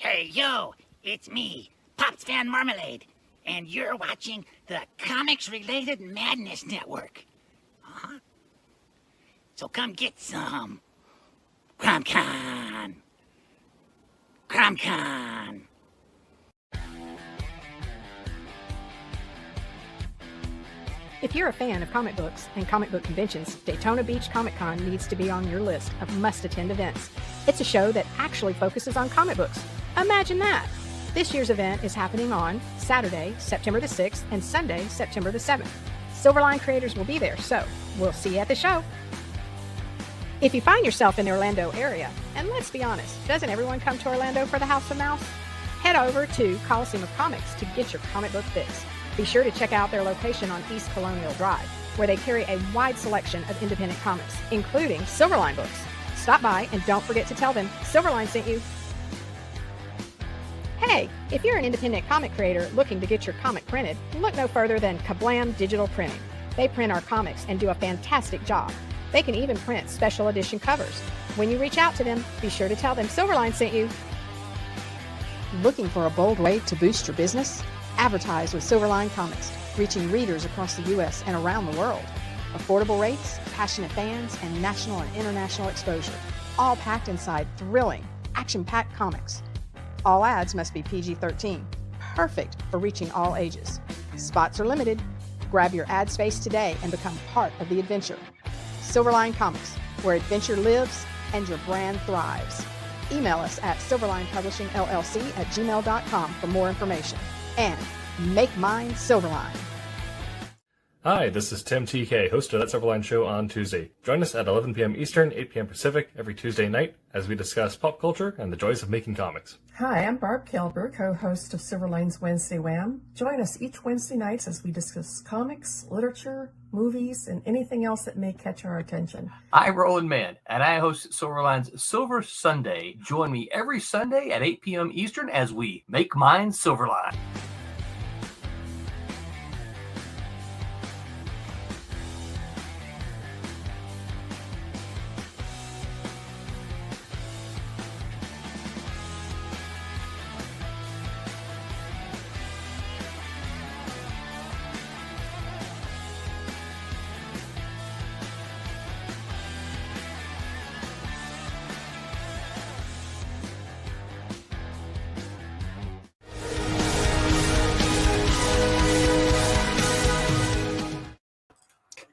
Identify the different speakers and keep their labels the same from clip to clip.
Speaker 1: Hey, yo, it's me, Pops Van Marmalade, and you're watching the Comics-Related Madness Network. Uh-huh. So come get some. CromCon. CromCon.
Speaker 2: If you're a fan of comic books and comic book conventions, Daytona Beach Comic Con needs to be on your list of must-attend events. It's a show that actually focuses on comic books. Imagine that! This year's event is happening on Saturday, September the 6th, and Sunday, September the 7th. Silverline creators will be there, so we'll see you at the show. If you find yourself in the Orlando area, and let's be honest, doesn't everyone come to Orlando for the House of Mouse? Head over to Coliseum of Comics to get your comic book fix. Be sure to check out their location on East Colonial Drive, where they carry a wide selection of independent comics, including Silverline books. Stop by and don't forget to tell them Silverline sent you. Hey, if you're an independent comic creator looking to get your comic printed, look no further than Kablam Digital Printing. They print our comics and do a fantastic job. They can even print special edition covers. When you reach out to them, be sure to tell them Silverline sent you. Looking for a bold way to boost your business? Advertise with Silverline Comics, reaching readers across the U.S. and around the world. Affordable rates, passionate fans, and national and international exposure, all packed inside thrilling, action-packed comics. All ads must be PG-13, perfect for reaching all ages. Spots are limited. Grab your ad space today and become part of the adventure. Silverline Comics, where adventure lives and your brand thrives. Email us at silverlinepubishingllc@gmail.com for more information. And make mine Silverline.
Speaker 3: Hi, this is Tim TK, host of That Silverline Show on Tuesday. Join us at 11 p.m. Eastern, 8 p.m. Pacific every Tuesday night as we discuss pop culture and the joys of making comics.
Speaker 4: Hi, I'm Barb Kelber, co-host of Silverline's Wednesday Wham. Join us each Wednesday nights as we discuss comics, literature, movies, and anything else that may catch our attention.
Speaker 5: I'm Roland Mann, and I host Silverline's Silver Sunday. Join me every Sunday at 8 p.m. Eastern as we make mine Silverline.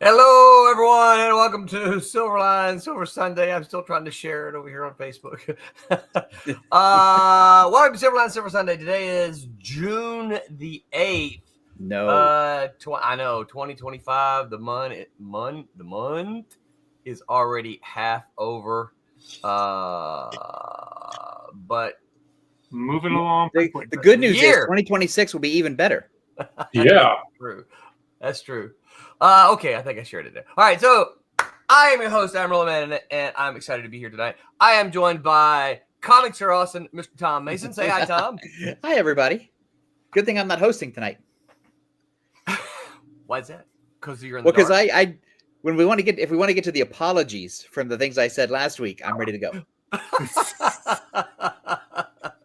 Speaker 5: Hello, everyone, and welcome to Silverline Silver Sunday. I'm still trying to share it over here on Facebook. Welcome to Silverline Silver Sunday. Today is June the 8th.
Speaker 6: No.
Speaker 5: I know, 2025. The month is already half over. But
Speaker 7: moving along.
Speaker 6: The good news is 2026 will be even better.
Speaker 7: Yeah.
Speaker 5: That's true. Okay, I think I shared it there. All right, so I am your host, I'm Roland Man, and I'm excited to be here tonight. I am joined by Comics Are Awesome, Mr. Tom Mason. Say hi, Tom.
Speaker 6: Hi, everybody. Good thing I'm not hosting tonight.
Speaker 5: Why is that? Because you're in the
Speaker 6: dark?
Speaker 5: Because
Speaker 6: I when we want to get if we want to get to the apologies from the things I said last week, I'm ready to go.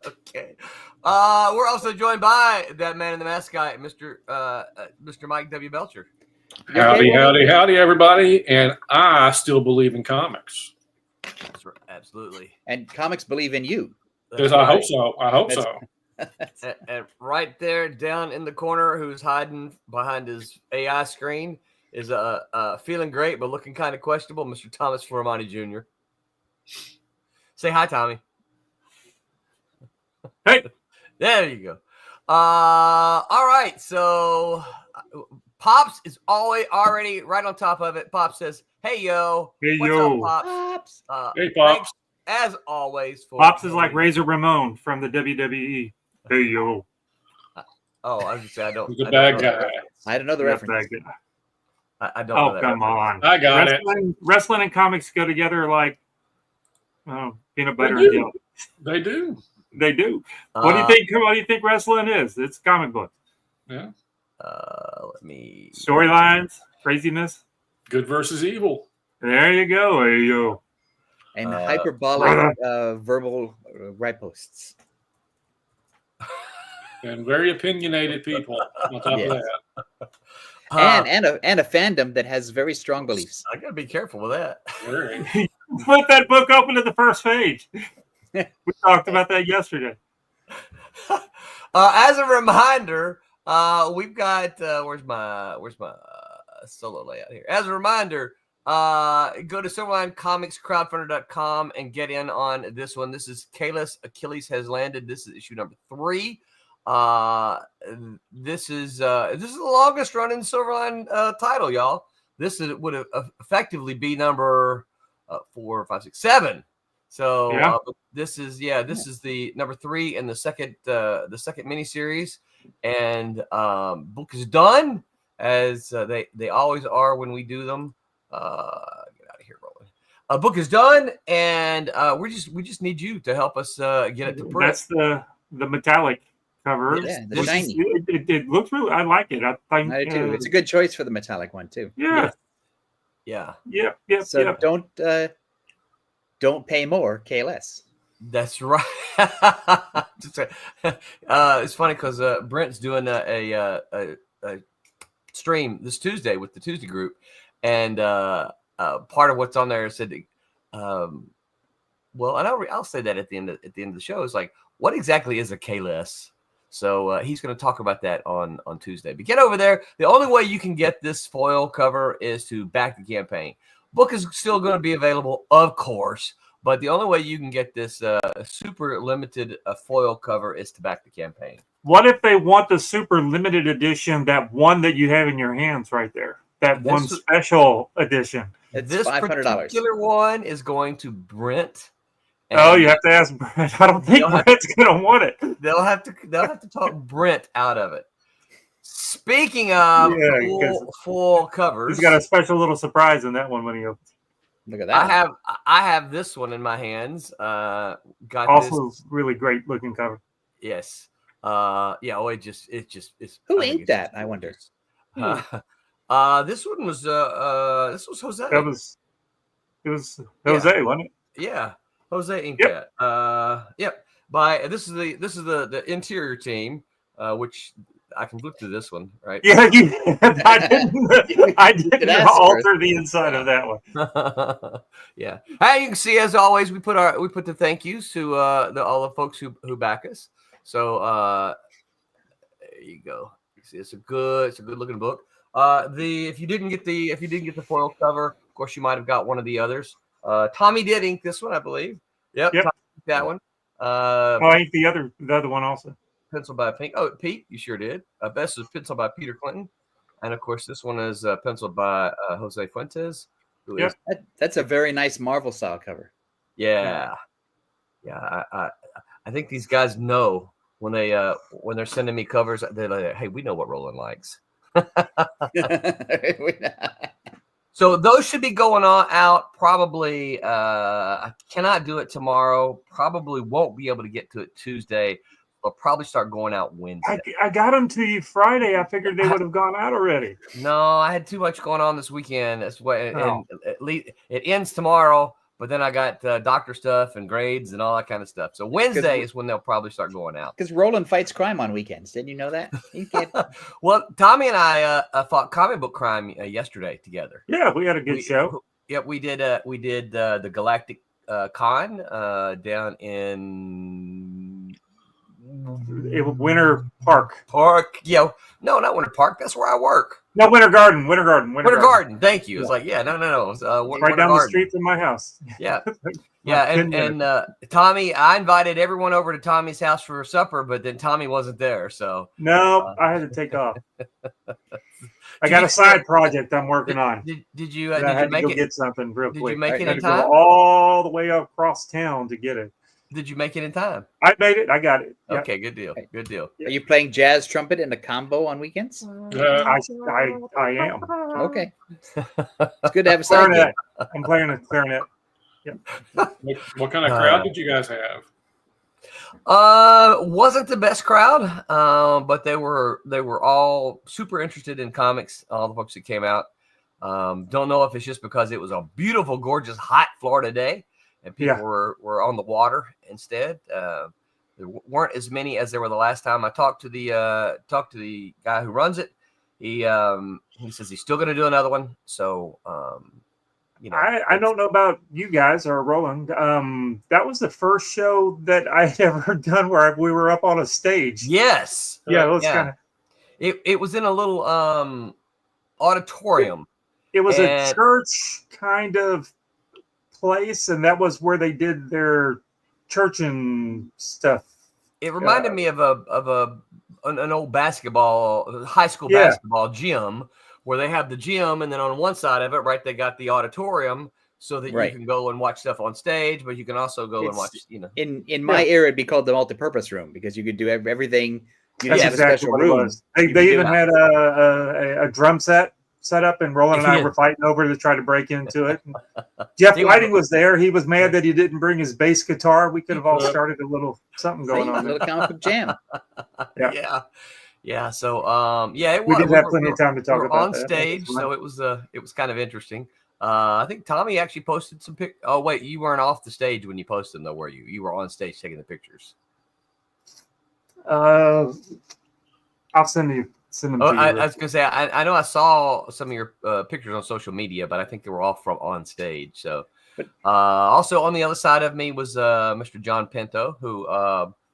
Speaker 5: Okay. We're also joined by that man in the mask guy, Mr. Mike W. Belcher.
Speaker 7: Howdy, everybody. And I still believe in comics.
Speaker 5: That's right. Absolutely.
Speaker 6: And comics believe in you.
Speaker 7: Because I hope so.
Speaker 5: And right there down in the corner, who's hiding behind his AI screen, is feeling great but looking kind of questionable, Mr. Thomas Florimani Jr. Say hi, Tommy.
Speaker 7: Hey.
Speaker 5: There you go. All right. So Pops is already right on top of it. Pops says, "Hey yo,
Speaker 7: hey
Speaker 5: what's
Speaker 7: yo,
Speaker 5: up, Pops?
Speaker 7: Hey Pops."
Speaker 5: As always,
Speaker 7: Pops is like Razor Ramon from the WWE. Hey yo.
Speaker 5: Oh, I was just saying, I don't.
Speaker 7: He's a bad guy.
Speaker 6: I don't know the reference.
Speaker 5: I don't. know that
Speaker 7: come
Speaker 5: reference.
Speaker 7: on! I got it. Wrestling and comics go together like peanut butter and jelly. They do. They do. What do you think? What do you think wrestling is? It's comic books. Yeah.
Speaker 5: Let me
Speaker 7: storylines, craziness, good versus evil. There you go. There you go.
Speaker 6: And hyperbolic verbal riposts.
Speaker 8: and very opinionated people on top of that.
Speaker 6: And a fandom that has very strong beliefs.
Speaker 5: I gotta be careful with that.
Speaker 7: Flip that book open to the first page. We talked about that yesterday.
Speaker 5: As a reminder, we've got where's my solo layout here? As a reminder, go to silverlinecomicscrowdfunder.com and get in on this one. This is Kalis Achilles Has Landed. This is issue number 3. This is the longest running Silverline title, y'all. This would effectively be number 4, 5, 6, 7. So this is the number 3 in the second miniseries, and book is done as they always are when we do them. Get out of here, Roland. Book is done, and we just need you to help us get it to print.
Speaker 7: That's the metallic cover.
Speaker 6: Yeah, the shiny.
Speaker 7: It looks really. I like it. I think
Speaker 6: I do too. It's a good choice for the metallic one too.
Speaker 7: Yeah.
Speaker 6: So don't pay more, pay less.
Speaker 5: That's right. It's funny because Brent's doing a stream this Tuesday with the Tuesday group, and part of what's on there said, well, and I'll say that at the end of the show is like, what exactly is a K-less? So he's going to talk about that on Tuesday. But get over there. The only way you can get this foil cover is to back the campaign. Book is still going to be available, of course, but the only way you can get this super limited foil cover is to back the campaign.
Speaker 7: What if they want the super limited edition, that one that you have in your hands right there, that one special edition?
Speaker 5: This
Speaker 6: $500.
Speaker 5: particular one is going to Brent.
Speaker 7: Oh, you have to ask Brent. I don't think Brent's going to want it.
Speaker 5: They'll have to talk Brent out of it. Speaking of full covers,
Speaker 7: he's got a special little surprise in that one when he opens.
Speaker 6: Look at that.
Speaker 5: I have this one in my hands. Got
Speaker 7: also
Speaker 5: this.
Speaker 7: Really great looking cover.
Speaker 5: Yes. It's
Speaker 6: Who inked that? I wonder.
Speaker 5: This one was Jose.
Speaker 7: It was Jose, wasn't it?
Speaker 5: Yeah, Jose inked that. Yep. This is the interior team, which I can look through this one, right?
Speaker 7: Yeah, I didn't alter the inside of that one.
Speaker 5: Yeah. Hey, you can see, as always, we put the thank yous to all the folks who back us. So there you go. You see, it's a good looking book. If you didn't get the foil cover, of course you might have got one of the others. Tommy did ink this one, I believe. Yep. Tommy inked that one.
Speaker 7: I inked the other one also.
Speaker 5: Penciled by Pink. Oh, Pete, you sure did. Best is penciled by Peter Clinton, and of course this one is penciled by Jose Fuentes.
Speaker 6: That's a very nice Marvel style cover.
Speaker 5: Yeah. I think these guys know when they're sending me covers, they're like, "Hey, we know what Roland likes." So those should be going out probably. I cannot do it tomorrow. Probably won't be able to get to it Tuesday. I'll probably start going out Wednesday.
Speaker 7: I got them to you Friday. I figured they would have gone out already.
Speaker 5: No, I had too much going on this weekend. That's what, and at least it ends tomorrow. But then I got doctor stuff and grades and all that kind of stuff. So Wednesday is when they'll probably start going out.
Speaker 6: Because Roland fights crime on weekends. Didn't you know that? You can't...
Speaker 5: Well, Tommy and I fought comic book crime yesterday together.
Speaker 7: Yeah, we had a good show.
Speaker 5: Yep, we did the Galactic Con down in
Speaker 7: Winter Park.
Speaker 5: No, not Winter Park. That's where I work.
Speaker 7: No, Winter Garden.
Speaker 5: Thank you. It's like, no.
Speaker 7: Right down the street from my house.
Speaker 5: Yeah. And Tommy, I invited everyone over to Tommy's house for supper, but then Tommy wasn't there. So
Speaker 7: no, I had to take off. I got a side project I'm working on.
Speaker 5: Did you
Speaker 7: get something real quick?
Speaker 5: Did you make it in
Speaker 7: time?
Speaker 5: Go
Speaker 7: all the way across town to get it.
Speaker 5: Did you make it in time?
Speaker 7: I made it. I got it.
Speaker 5: Yep. Okay, good deal. Good deal.
Speaker 6: Are you playing jazz trumpet in a combo on weekends?
Speaker 7: I am.
Speaker 6: Okay. It's good to have a side
Speaker 7: clarinet. I'm playing a clarinet.
Speaker 8: Yep. What kind of crowd did you guys have?
Speaker 5: Wasn't the best crowd, but they were all super interested in comics. All the folks that came out. Don't know if it's just because it was a beautiful, gorgeous, hot Florida day, and people were on the water instead. There weren't as many as there were the last time. I talked to the guy who runs it. He says he's still going to do another one. So
Speaker 7: I don't know about you guys or Roland. That was the first show that I had ever done where we were up on a stage.
Speaker 5: Yes.
Speaker 7: Yeah, it was kind of.
Speaker 5: It was in a little auditorium.
Speaker 7: It was a church kind of place, and that was where they did their church and stuff.
Speaker 5: It reminded me of an old high school basketball gym, where they have the gym, and then on one side of it, right, they got the auditorium, so that you can go and watch stuff on stage, but you can also go and watch.
Speaker 6: In my era, it'd be called the multipurpose room because you could do everything.
Speaker 7: That's exactly what it was. They even had a drum set up, and Roland and I were fighting over to try to break into it. Jeff Whiting was there. He was mad that he didn't bring his bass guitar. We could have all started a little something going on.
Speaker 6: A little comic book jam.
Speaker 5: Yeah. So we
Speaker 7: didn't have plenty of time to talk about
Speaker 5: on stage, so it was kind of interesting. I think Tommy actually posted some pic. Oh wait, you weren't off the stage when you posted them, though, were you? You were on stage taking the pictures.
Speaker 7: I'll send them to you.
Speaker 5: I was gonna say I know I saw some of your pictures on social media, but I think they were all from on stage. So, also on the other side of me was Mr. John Pinto, who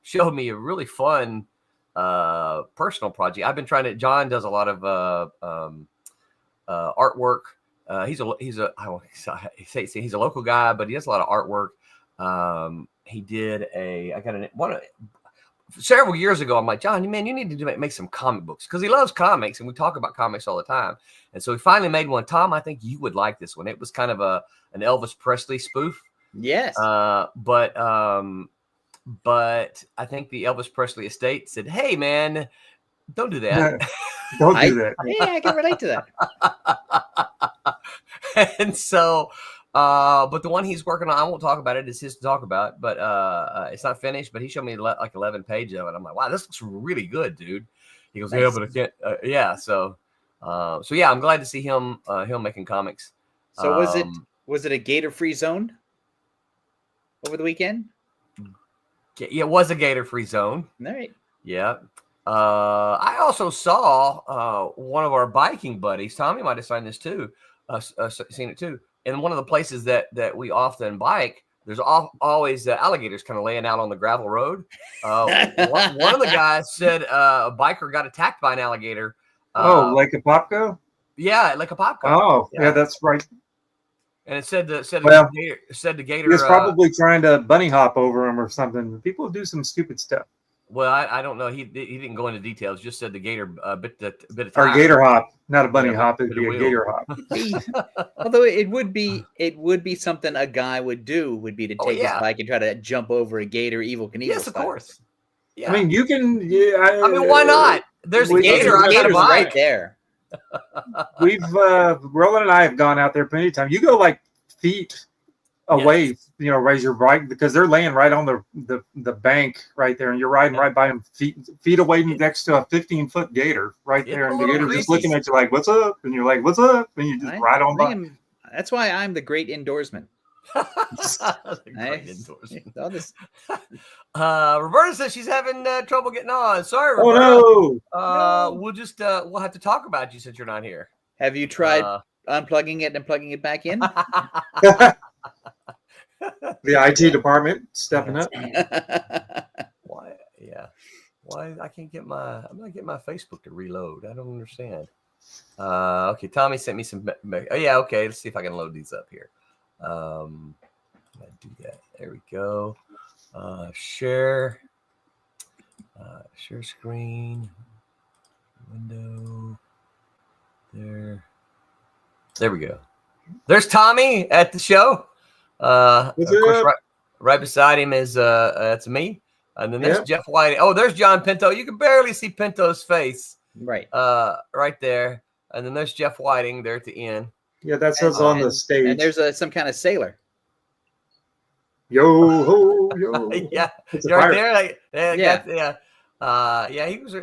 Speaker 5: showed me a really fun personal project. I've been trying to. John does a lot of artwork. He's a local guy, but he does a lot of artwork. He did several years ago. I'm like, John, man, you need to make some comic books, because he loves comics and we talk about comics all the time. And so he finally made one. Tom, I think you would like this one. It was kind of an Elvis Presley spoof.
Speaker 6: Yes.
Speaker 5: But I think the Elvis Presley estate said, hey, man, don't do that.
Speaker 7: Don't do that.
Speaker 6: Yeah, I can relate to
Speaker 5: that. And so, but the one he's working on, I won't talk about it. It's his to talk about, but it's not finished. But he showed me like 11 pages of it. I'm like, wow, this looks really good, dude. He goes, yeah, but I can't. Yeah. So yeah, I'm glad to see him making comics.
Speaker 6: So was it a gator-free zone over the weekend?
Speaker 5: Yeah, it was a gator-free zone.
Speaker 6: All right.
Speaker 5: Yeah. I also saw one of our biking buddies. Tommy might have seen it too. In one of the places that we often bike, there's always alligators kind of laying out on the gravel road. One of the guys said a biker got attacked by an alligator.
Speaker 7: Lake Apopka?
Speaker 5: Yeah, Lake Apopka.
Speaker 7: Oh, yeah, that's right.
Speaker 5: And it said the gator.
Speaker 7: He was probably trying to bunny hop over him or something. People do some stupid stuff.
Speaker 5: Well, I don't know. He didn't go into details. Just said the gator bit of tire.
Speaker 7: Or gator hop, not a bunny hop. It'd be a gator hop.
Speaker 6: Although it would be something a guy would do. Would be to take his bike and try to jump over a gator, Evil Knievel.
Speaker 5: Yes, of course. Yeah.
Speaker 7: I mean, you can. Yeah,
Speaker 5: I mean, why not? There's a gator.
Speaker 6: Gator's right there.
Speaker 7: We've Roland and I have gone out there plenty of times. You go like feet away, raise your bike, because they're laying right on the bank right there, and you're riding right by them, feet away next to a 15-foot gator right there, and the gator's just looking at you like, "What's up?" And you're like, "What's up?" And you just ride on by.
Speaker 6: That's why I'm the great indoorsman.
Speaker 5: Roberta says she's having trouble getting on. Sorry,
Speaker 7: Roberta.
Speaker 5: Oh no! We'll have to talk about you since you're not here.
Speaker 6: Have you tried unplugging it and plugging it back in?
Speaker 7: The IT department stepping up.
Speaker 5: Why? Yeah. Why I can't get I'm not getting my Facebook to reload. I don't understand. Okay, Tommy sent me some. Oh yeah. Okay, let's see if I can load these up here. I do that. There we go. Share screen. Window. There we go. There's Tommy at the show. Of course, right beside him is that's me, and then there's Jeff White. Oh, there's John Pinto. You can barely see Pinto's face,
Speaker 6: right
Speaker 5: there, and then there's Jeff Whiting there at the end.
Speaker 7: Yeah, that's us on the stage.
Speaker 6: And there's some kind of sailor.
Speaker 7: Yo ho yo.
Speaker 5: Yeah, you're right there.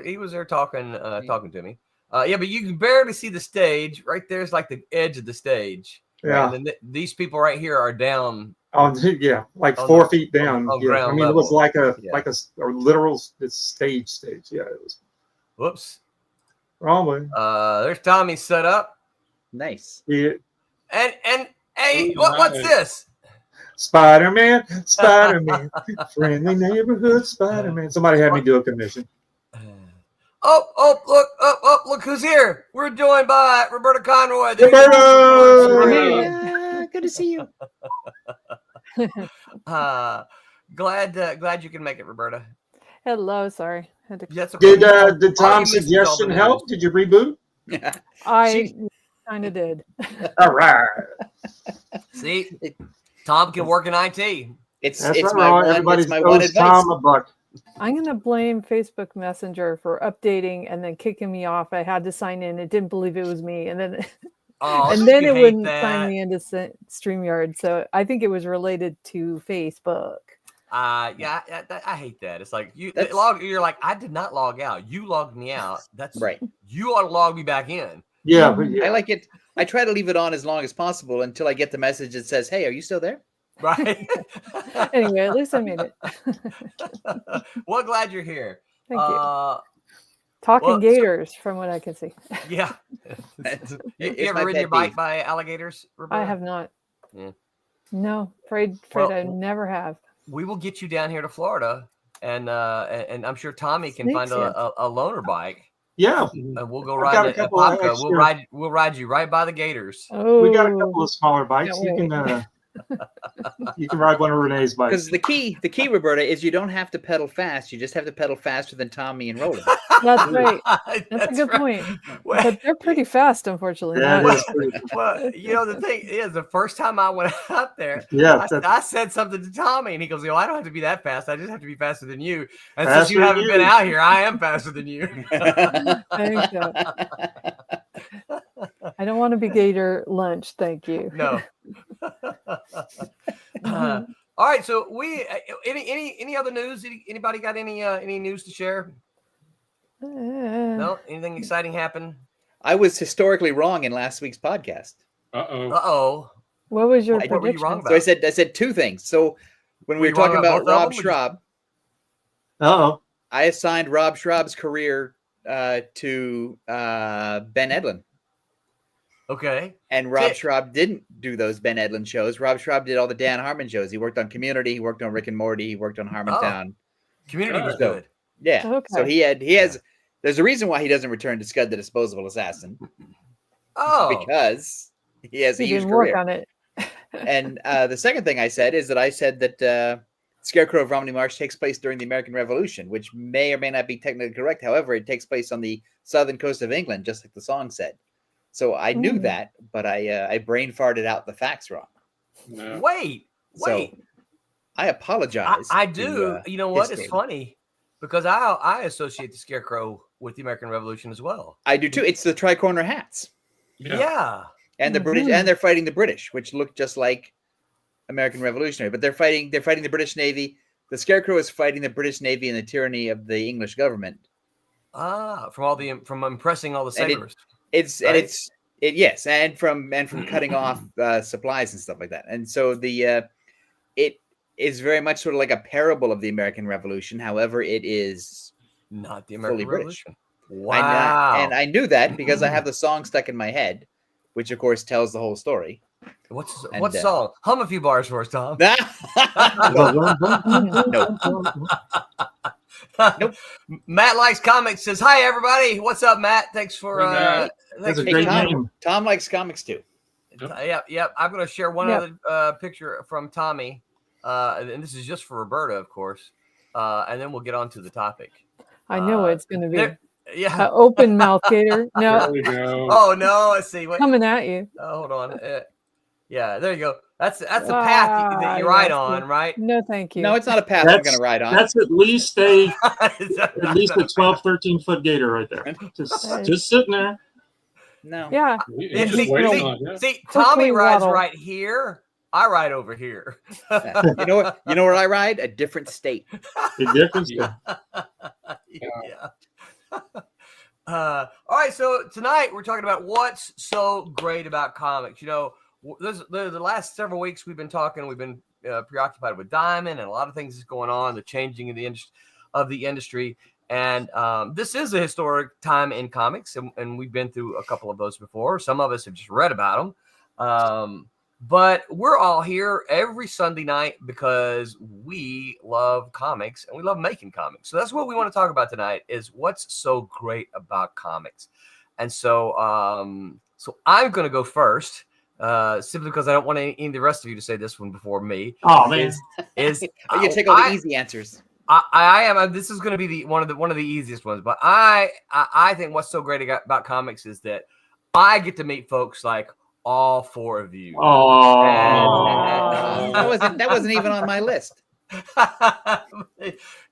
Speaker 5: He was there talking to me. But you can barely see the stage. Right there's like the edge of the stage.
Speaker 7: Yeah.
Speaker 5: And then these people right here are down
Speaker 7: Yeah, like
Speaker 5: On
Speaker 7: 4
Speaker 5: the-
Speaker 7: feet down.
Speaker 5: on
Speaker 7: Yeah, I
Speaker 5: ground
Speaker 7: mean, it was
Speaker 5: level.
Speaker 7: like a literal stage. Yeah, it was
Speaker 5: Whoops.
Speaker 7: wrong way.
Speaker 5: There's Tommy set up.
Speaker 6: Nice.
Speaker 7: Yeah.
Speaker 5: And hey,
Speaker 8: Ooh,
Speaker 5: what's
Speaker 8: nice.
Speaker 5: this?
Speaker 7: Spider-Man, friendly neighborhood Spider-Man. Somebody had me do a commission.
Speaker 5: Look who's here. We're joined by Roberta Conroy.
Speaker 7: Roberta!
Speaker 6: Good to see you.
Speaker 5: Glad you can make it, Roberta.
Speaker 9: Hello, sorry. Had to...
Speaker 5: That's okay.
Speaker 7: Did Tom's suggestion help? Did you reboot?
Speaker 9: I kind of did.
Speaker 7: All right.
Speaker 5: See, Tom can work in IT.
Speaker 6: It's
Speaker 7: That's
Speaker 6: it's
Speaker 7: right.
Speaker 6: my one,
Speaker 7: Everybody
Speaker 6: it's my one
Speaker 7: owes
Speaker 6: advice.
Speaker 7: Tom a buck.
Speaker 9: I'm going to blame Facebook Messenger for updating and then kicking me off. I had to sign in. It didn't believe it was me. And then it wouldn't sign me into StreamYard. So I think it was related to Facebook.
Speaker 5: Yeah, I hate that. It's like you're like, I did not log out. You logged me out. That's
Speaker 6: right.
Speaker 5: You ought to log me back in.
Speaker 7: Yeah,
Speaker 6: I like it. I try to leave it on as long as possible until I get the message that says, "Hey, are you still there?"
Speaker 5: Right.
Speaker 9: Anyway, at least I made it.
Speaker 5: Well, glad you're here.
Speaker 9: Thank you. Talking gators, from what I can see.
Speaker 5: Yeah. you ever ridden your bike by alligators, Roberta?
Speaker 9: I have not.
Speaker 5: Yeah.
Speaker 9: No, afraid I never have.
Speaker 5: We will get you down here to Florida, and I'm sure Tommy can find a loaner bike.
Speaker 7: Yeah,
Speaker 5: and we'll go ride at Popka. We'll ride you right by the gators.
Speaker 9: Oh,
Speaker 7: we got a couple of smaller bikes. You can ride one of Renee's bikes.
Speaker 6: Because the key, Roberta, is you don't have to pedal fast. You just have to pedal faster than Tommy and Roland.
Speaker 9: That's right. That's a good point. But they're pretty fast, unfortunately.
Speaker 5: Well, the thing is, the first time I went out there, I said something to Tommy, and he goes, I don't have to be that fast. I just have to be faster than you. And since you haven't been out here, I am faster than you.
Speaker 9: Thank you. I don't want to be gator lunch. Thank you.
Speaker 5: No. All right. So any other news? Anybody got any news to share? No. Anything exciting happen?
Speaker 6: I was historically wrong in last week's podcast.
Speaker 5: Uh-oh.
Speaker 9: What was your
Speaker 5: prediction? What were you wrong about?
Speaker 6: So I said two things. So when we were talking about Rob Schraub, I assigned Rob Schraub's career to Ben Edlund.
Speaker 5: Okay.
Speaker 6: And Rob Schraub didn't do those Ben Edlund shows. Rob Schraub did all the Dan Harmon shows. He worked on Community. He worked on Rick and Morty. He worked on Harmontown.
Speaker 5: Community was good.
Speaker 6: Yeah.
Speaker 9: Okay.
Speaker 6: So he has. There's a reason why he doesn't return to Scud the Disposable Assassin. Because he has a huge career.
Speaker 9: Work on it.
Speaker 6: And the second thing I said is that Scarecrow of Romney Marsh takes place during the American Revolution, which may or may not be technically correct. However, it takes place on the southern coast of England, just like the song said. So I knew that, but I brain farted out the facts wrong.
Speaker 5: No. Wait.
Speaker 6: So I apologize.
Speaker 5: I do. You know what? It's funny because I associate the Scarecrow with the American Revolution as well.
Speaker 6: I do too. It's the tricorner hats.
Speaker 5: Yeah.
Speaker 6: And the British, and they're fighting the British, which look just like American Revolutionary, but they're fighting the British Navy. The Scarecrow is fighting the British Navy and the tyranny of the English government.
Speaker 5: From impressing all the sailors.
Speaker 6: And from cutting off supplies and stuff like that. And so it is very much sort of like a parable of the American Revolution. However, it is
Speaker 5: not the American Revolution.
Speaker 6: Wow. And I knew that because I have the song stuck in my head, which of course tells the whole story.
Speaker 5: What song? Hum a few bars for us, Tom. Nope. Matt Likes Comics says, "Hi everybody, what's up, Matt? Thanks for
Speaker 7: that's a great name.
Speaker 6: Tom likes comics too."
Speaker 5: Yep. I'm going to share one other picture from Tommy, and this is just for Roberta, of course, and then we'll get on to the topic.
Speaker 9: I know it's going to be.
Speaker 5: Yeah,
Speaker 9: open mouth gator. No.
Speaker 8: There we go.
Speaker 5: Oh no, let's see.
Speaker 9: Coming at you.
Speaker 5: Oh, hold on. Yeah, there you go. That's the path that you ride on, right?
Speaker 9: No, thank you.
Speaker 6: No, it's not a path I'm going to ride on.
Speaker 7: That's at least a 12, 13 foot gator right there. Just sitting there.
Speaker 6: No.
Speaker 9: Yeah.
Speaker 5: See, Tommy rides right here. I ride over here.
Speaker 6: You know where I ride? A different state.
Speaker 7: A different state.
Speaker 5: Yeah. All right, so tonight we're talking about what's so great about comics. You know, the last several weeks we've been talking. We've been preoccupied with Diamond and a lot of things is going on, the changing of the industry. And this is a historic time in comics, and we've been through a couple of those before. Some of us have just read about them. But we're all here every Sunday night because we love comics and we love making comics. So that's what we want to talk about tonight, is what's so great about comics. And so so I'm going to go first, simply because I don't want any of the rest of you to say this one before me.
Speaker 8: Oh, man.
Speaker 6: You take all the easy answers.
Speaker 5: I am. This is going to be one of the easiest ones. But I think what's so great about comics is that I get to meet folks like all four of you.
Speaker 6: Oh, that wasn't even on my list.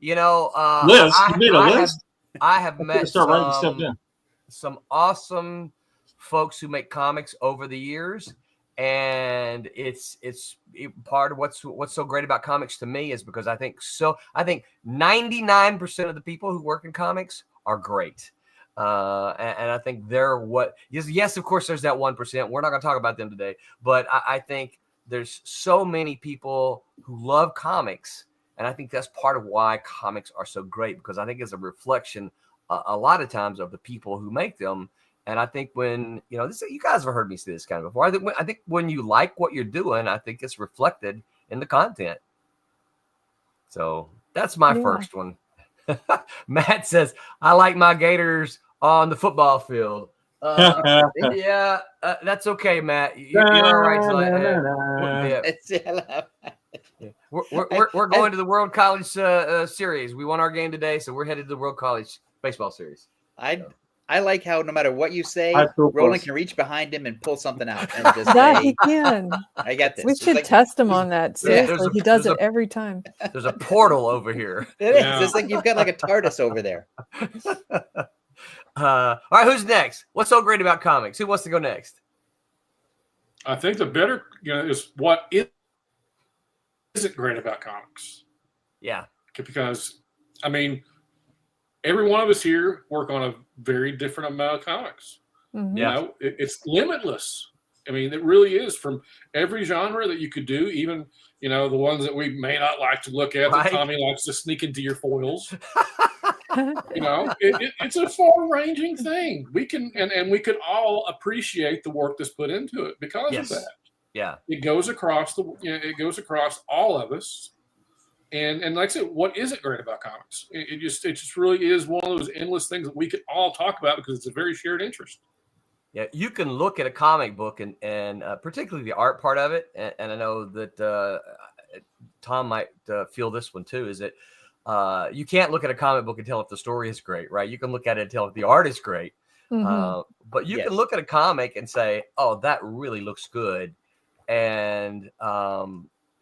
Speaker 5: You know,
Speaker 8: List? You made a list?
Speaker 5: I have met
Speaker 8: Start writing stuff down.
Speaker 5: some awesome folks who make comics over the years, and it's part of what's so great about comics to me is because I think 99% of the people who work in comics are great. And I think they're yes, of course, there's that 1%. We're not going to talk about them today, but I think there's so many people who love comics. And I think that's part of why comics are so great, because I think it's a reflection a lot of times of the people who make them. And I think when, you guys have heard me say this kind of before. I think when you like what you're doing, I think it's reflected in the content. So that's my first one. Matt says, I like my Gators on the football field. Yeah, that's okay, Matt. You're all right. We're going to the World College Series. We won our game today, so we're headed to the World College Baseball Series.
Speaker 6: I like how no matter what you say, Roland can reach behind him and pull something out. And just
Speaker 9: Yeah, he can.
Speaker 6: I get this.
Speaker 9: We should test him on that. Seriously, he does it every time.
Speaker 5: There's a portal over here.
Speaker 6: It is. It's like you've got like a TARDIS over there.
Speaker 5: All right, who's next? What's so great about comics? Who wants to go next?
Speaker 8: I think the better, is what isn't great about comics.
Speaker 5: Yeah.
Speaker 8: Because, I mean, every one of us here work on a very different amount of comics.
Speaker 9: Mm-hmm.
Speaker 8: You know, it's limitless. I mean, it really is, from every genre that you could do, even, the ones that we may not like to look at, that Tommy likes to sneak into your foils. It's a far-ranging thing. We can, and we could all appreciate the work that's put into it because of that.
Speaker 5: Yeah.
Speaker 8: It goes across all of us. And like I said, what isn't great about comics? It just really is one of those endless things that we could all talk about because it's a very shared interest.
Speaker 5: Yeah, you can look at a comic book and particularly the art part of it, and I know that Tom might feel this one too, is that you can't look at a comic book and tell if the story is great, right? You can look at it and tell if the art is great, but you can look at a comic and say, oh, that really looks good, and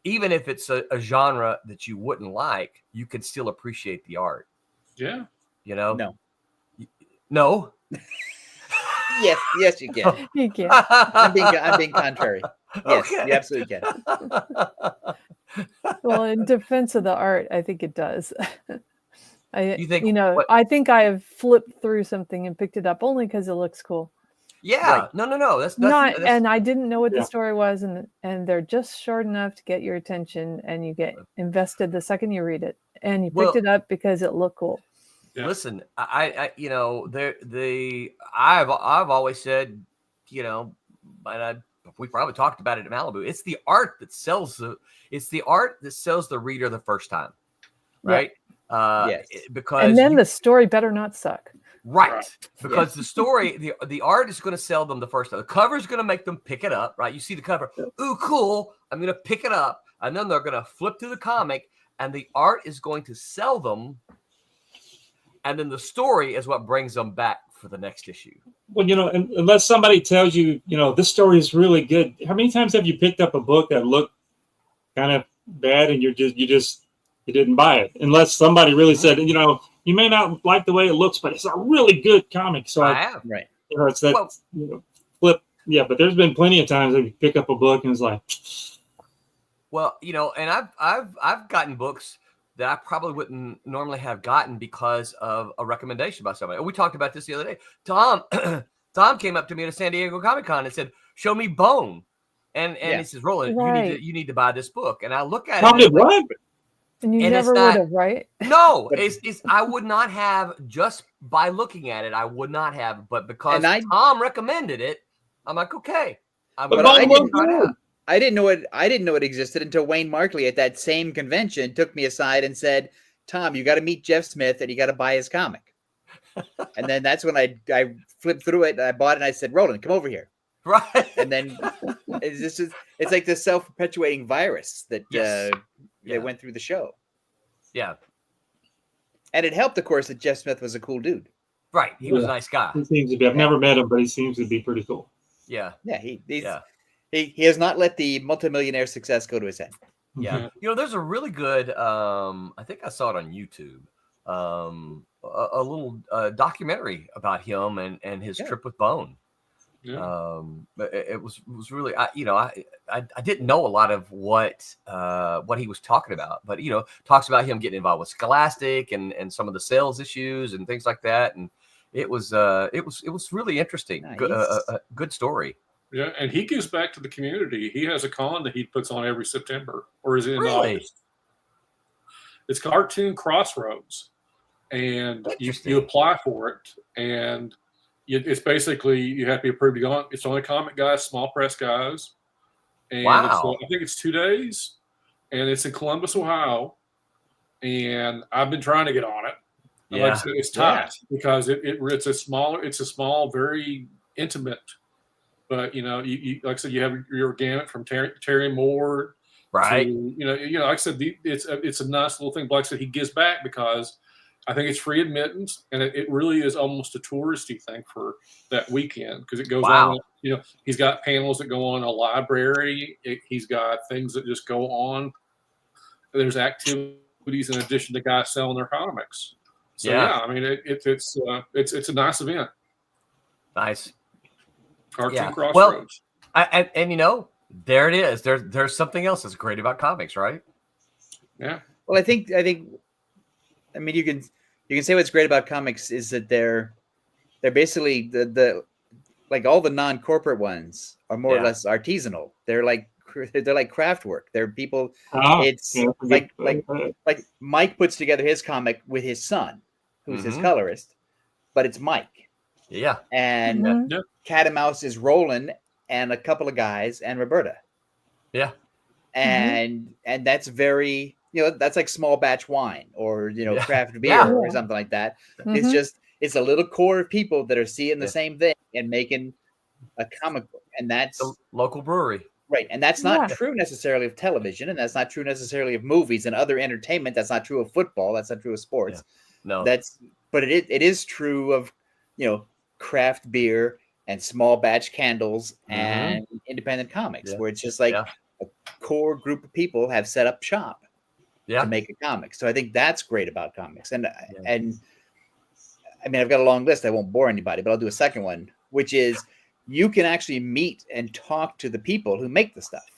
Speaker 5: even if it's a genre that you wouldn't like, you can still appreciate the art.
Speaker 8: Yeah.
Speaker 5: No.
Speaker 6: Yes, you can.
Speaker 9: You can.
Speaker 6: I'm being contrary. Yes,
Speaker 5: Okay.
Speaker 6: you absolutely can.
Speaker 9: Well, in defense of the art, I think it does.
Speaker 5: You think?
Speaker 9: I think I have flipped through something and picked it up only because it looks cool.
Speaker 5: Yeah.
Speaker 6: Right.
Speaker 5: No. That's
Speaker 9: And I didn't know what the story was, and they're just short enough to get your attention, and you get invested the second you read it, and you picked it up because it looked cool.
Speaker 8: Yeah.
Speaker 5: Listen, I've always said, and we probably talked about it in Malibu. It's the art that sells the reader the first time, right?
Speaker 6: Yes.
Speaker 9: And then the story better not suck.
Speaker 5: Right. Because the story, the art is going to sell them the first time. The cover is going to make them pick it up, right? You see the cover, ooh, cool. I'm going to pick it up. And then they're going to flip through the comic, and the art is going to sell them. And then the story is what brings them back for the next issue.
Speaker 7: Well, unless somebody tells you, this story is really good. How many times have you picked up a book that looked kind of bad and you didn't buy it? Unless somebody really said, you may not like the way it looks, but it's a really good comic. So
Speaker 5: I have.
Speaker 6: Right.
Speaker 7: It's that flip. Yeah, but there's been plenty of times that you pick up a book and it's like,
Speaker 5: well, and I've gotten books that I probably wouldn't normally have gotten because of a recommendation by somebody. We talked about this the other day. Tom came up to me at a San Diego Comic-Con and said, show me Bone. And
Speaker 6: Yeah.
Speaker 5: he says, Roland,
Speaker 9: Right.
Speaker 5: you need to buy this book. And I look at
Speaker 7: Tom
Speaker 5: it.
Speaker 7: did what?
Speaker 9: And you
Speaker 5: And
Speaker 9: never
Speaker 5: it's
Speaker 9: would
Speaker 5: not-
Speaker 9: have, right?
Speaker 5: No, it's I would not have, just by looking at it, I would not have. But because Tom recommended it, I'm like, okay.
Speaker 6: But I didn't know it existed until Wayne Markley at that same convention took me aside and said, Tom, you got to meet Jeff Smith and you got to buy his comic. And then that's when I flipped through it and I bought it and I said, Roland, come over here.
Speaker 5: Right.
Speaker 6: And then it's like this self-perpetuating virus that that went through the show.
Speaker 5: Yeah.
Speaker 6: And it helped, of course, that Jeff Smith was a cool dude.
Speaker 5: Right. He was a nice guy.
Speaker 7: He seems to be. I've never met him, but he seems to be pretty cool.
Speaker 5: Yeah.
Speaker 6: Yeah. He has not let the multimillionaire success go to his head.
Speaker 5: Yeah. You know, there's a really good, I think I saw it on YouTube, a little documentary about him and his trip with Bone.
Speaker 8: Yeah.
Speaker 5: It was really, I didn't know a lot of what he was talking about, but talks about him getting involved with Scholastic and some of the sales issues and things like that, and it was really interesting.
Speaker 6: Nice.
Speaker 5: Good story.
Speaker 8: Yeah, and he gives back to the community. He has a con that he puts on every September, or is it in
Speaker 5: Really?
Speaker 8: August? It's Cartoon Crossroads, and you apply for it, and it's basically you have to be approved to go on. It's only comic guys, small press guys, and
Speaker 5: Wow.
Speaker 8: I think it's 2 days, and it's in Columbus, Ohio, and I've been trying to get on it. And like I said, it's tight because it's a small, very intimate. But you like I said, you have your gamut from Terry Moore,
Speaker 5: right?
Speaker 8: To, like I said, it's a nice little thing. But like I said, he gives back because I think it's free admittance, and it really is almost a touristy thing for that weekend because it goes on. He's got panels that go on a library. He's got things that just go on. There's activities in addition to guys selling their comics. So I mean, it's a nice event.
Speaker 5: Nice.
Speaker 8: Cartoon Crossroads.
Speaker 5: Well, and there it is. There's something else that's great about comics, right?
Speaker 8: Yeah.
Speaker 6: Well, I mean, you can say what's great about comics is that they're basically the like all the non-corporate ones are more or less artisanal. They're like craft work. They're people. Like Mike puts together his comic with his son, who's his colorist, but it's Mike.
Speaker 5: Yeah.
Speaker 6: And Cat and Mouse is Roland and a couple of guys and Roberta.
Speaker 5: Yeah.
Speaker 6: And that's very, that's like small batch wine or, craft beer or something like that. It's a little core of people that are seeing the same thing and making a comic book. And that's
Speaker 5: a local brewery.
Speaker 6: Right. And that's not true necessarily of television. And that's not true necessarily of movies and other entertainment. That's not true of football. That's not true of sports.
Speaker 5: Yeah. No.
Speaker 6: But it is true of, craft beer and small batch candles and independent comics where it's just like a core group of people have set up shop to make a comic. So I think that's great about comics. And I mean, I've got a long list. I won't bore anybody, but I'll do a second one, which is you can actually meet and talk to the people who make the stuff.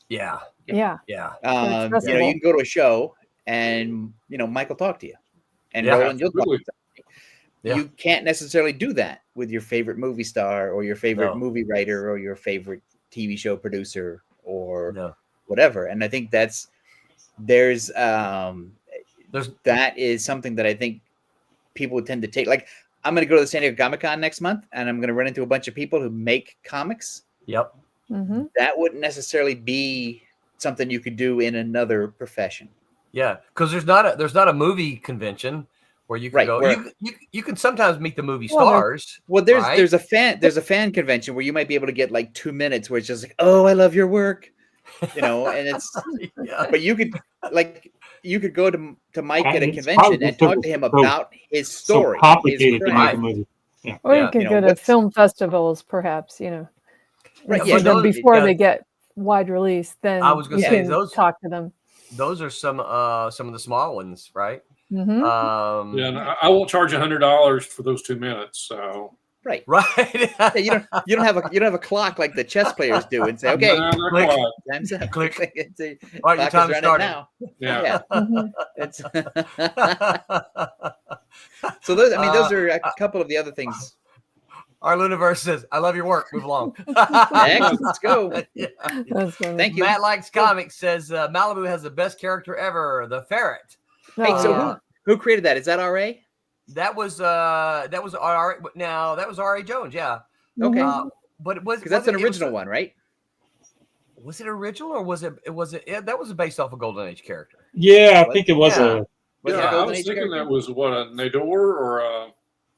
Speaker 5: Yeah.
Speaker 9: Yeah.
Speaker 5: Yeah.
Speaker 6: You can go to a show and, Mike will talk to you and Roland, you'll talk to them. You can't necessarily do that with your favorite movie star or your favorite movie writer or your favorite TV show producer or whatever. And I think that is something that I think people would tend to take. Like, I'm going to go to the San Diego Comic-Con next month and I'm going to run into a bunch of people who make comics.
Speaker 5: Yep.
Speaker 9: Mm-hmm.
Speaker 6: That wouldn't necessarily be something you could do in another profession.
Speaker 5: Yeah. Because there's not a movie convention where you can go. You can sometimes meet the movie stars.
Speaker 6: Well, there's a fan convention where you might be able to get like 2 minutes where it's just like, oh, I love your work, and it's. But you could go to Mike at a convention and talk to him about his story.
Speaker 7: So complicated to make a movie. Yeah.
Speaker 9: Or you could go to film festivals, perhaps.
Speaker 6: Right.
Speaker 9: Yeah. Before they get wide release, then
Speaker 5: I was going to say those.
Speaker 9: Talk to them.
Speaker 5: Those are some of the small ones, right?
Speaker 9: Mm-hmm.
Speaker 8: And I won't charge $100 for those 2 minutes. So
Speaker 6: right.
Speaker 5: Yeah,
Speaker 6: you don't have a clock like the chess players do and say, okay, time's up.
Speaker 5: Click.
Speaker 6: All right, your time started now.
Speaker 8: Yeah.
Speaker 6: It's so those are a couple of the other things.
Speaker 5: Our Luniverse says, I love your work. Move along.
Speaker 6: Next, let's go.
Speaker 9: That's funny.
Speaker 6: Thank you.
Speaker 5: Matt Likes Comics says Malibu has the best character ever, the ferret.
Speaker 6: Hey, so who created that? Is that RA?
Speaker 5: That was RA. Now that was RA Jones, yeah.
Speaker 6: Okay.
Speaker 5: But it was
Speaker 6: because that's an original one, right?
Speaker 5: Was it original or was it that was based off a Golden Age character?
Speaker 10: Yeah, I think it was a.
Speaker 8: I was thinking that was what, a Nador or a.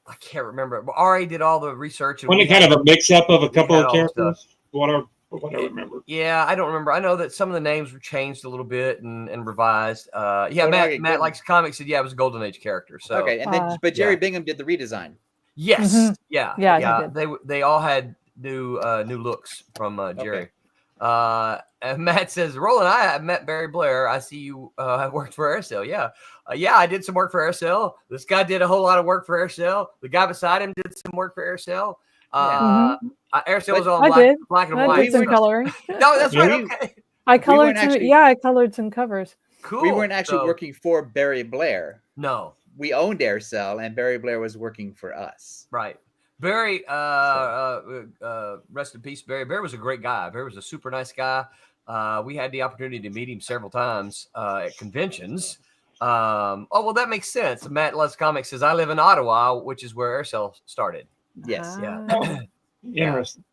Speaker 5: I can't remember. But RA did all the research.
Speaker 10: Wasn't it kind of a mix-up of a couple of characters? What I remember.
Speaker 5: Yeah, I don't remember. I know that some of the names were changed a little bit and revised. Matt Likes Comics said, it was a Golden Age character. So
Speaker 6: okay, and then but Jerry Bingham did the redesign.
Speaker 5: Yes,
Speaker 9: Mm-hmm.
Speaker 5: yeah. They all had new looks from Jerry. Okay. And Matt says, Roland, I met Barry Blair. I see you have worked for Aircel. Yeah. I did some work for Aircel. This guy did a whole lot of work for Aircel. The guy beside him did some work for Aircel. Aircel was all black and white.
Speaker 9: I did some coloring.
Speaker 5: No, that's right. Okay.
Speaker 9: I colored I colored some covers.
Speaker 5: Cool.
Speaker 6: We weren't actually working for Barry Blair.
Speaker 5: No.
Speaker 6: We owned Aircel, and Barry Blair was working for us.
Speaker 5: Right. Barry, rest in peace, Barry. Barry was a great guy. Barry was a super nice guy. We had the opportunity to meet him several times at conventions. That makes sense. Matt Loves Comics says, I live in Ottawa, which is where Aircel started.
Speaker 6: Yes.
Speaker 5: Yeah.
Speaker 10: Interesting.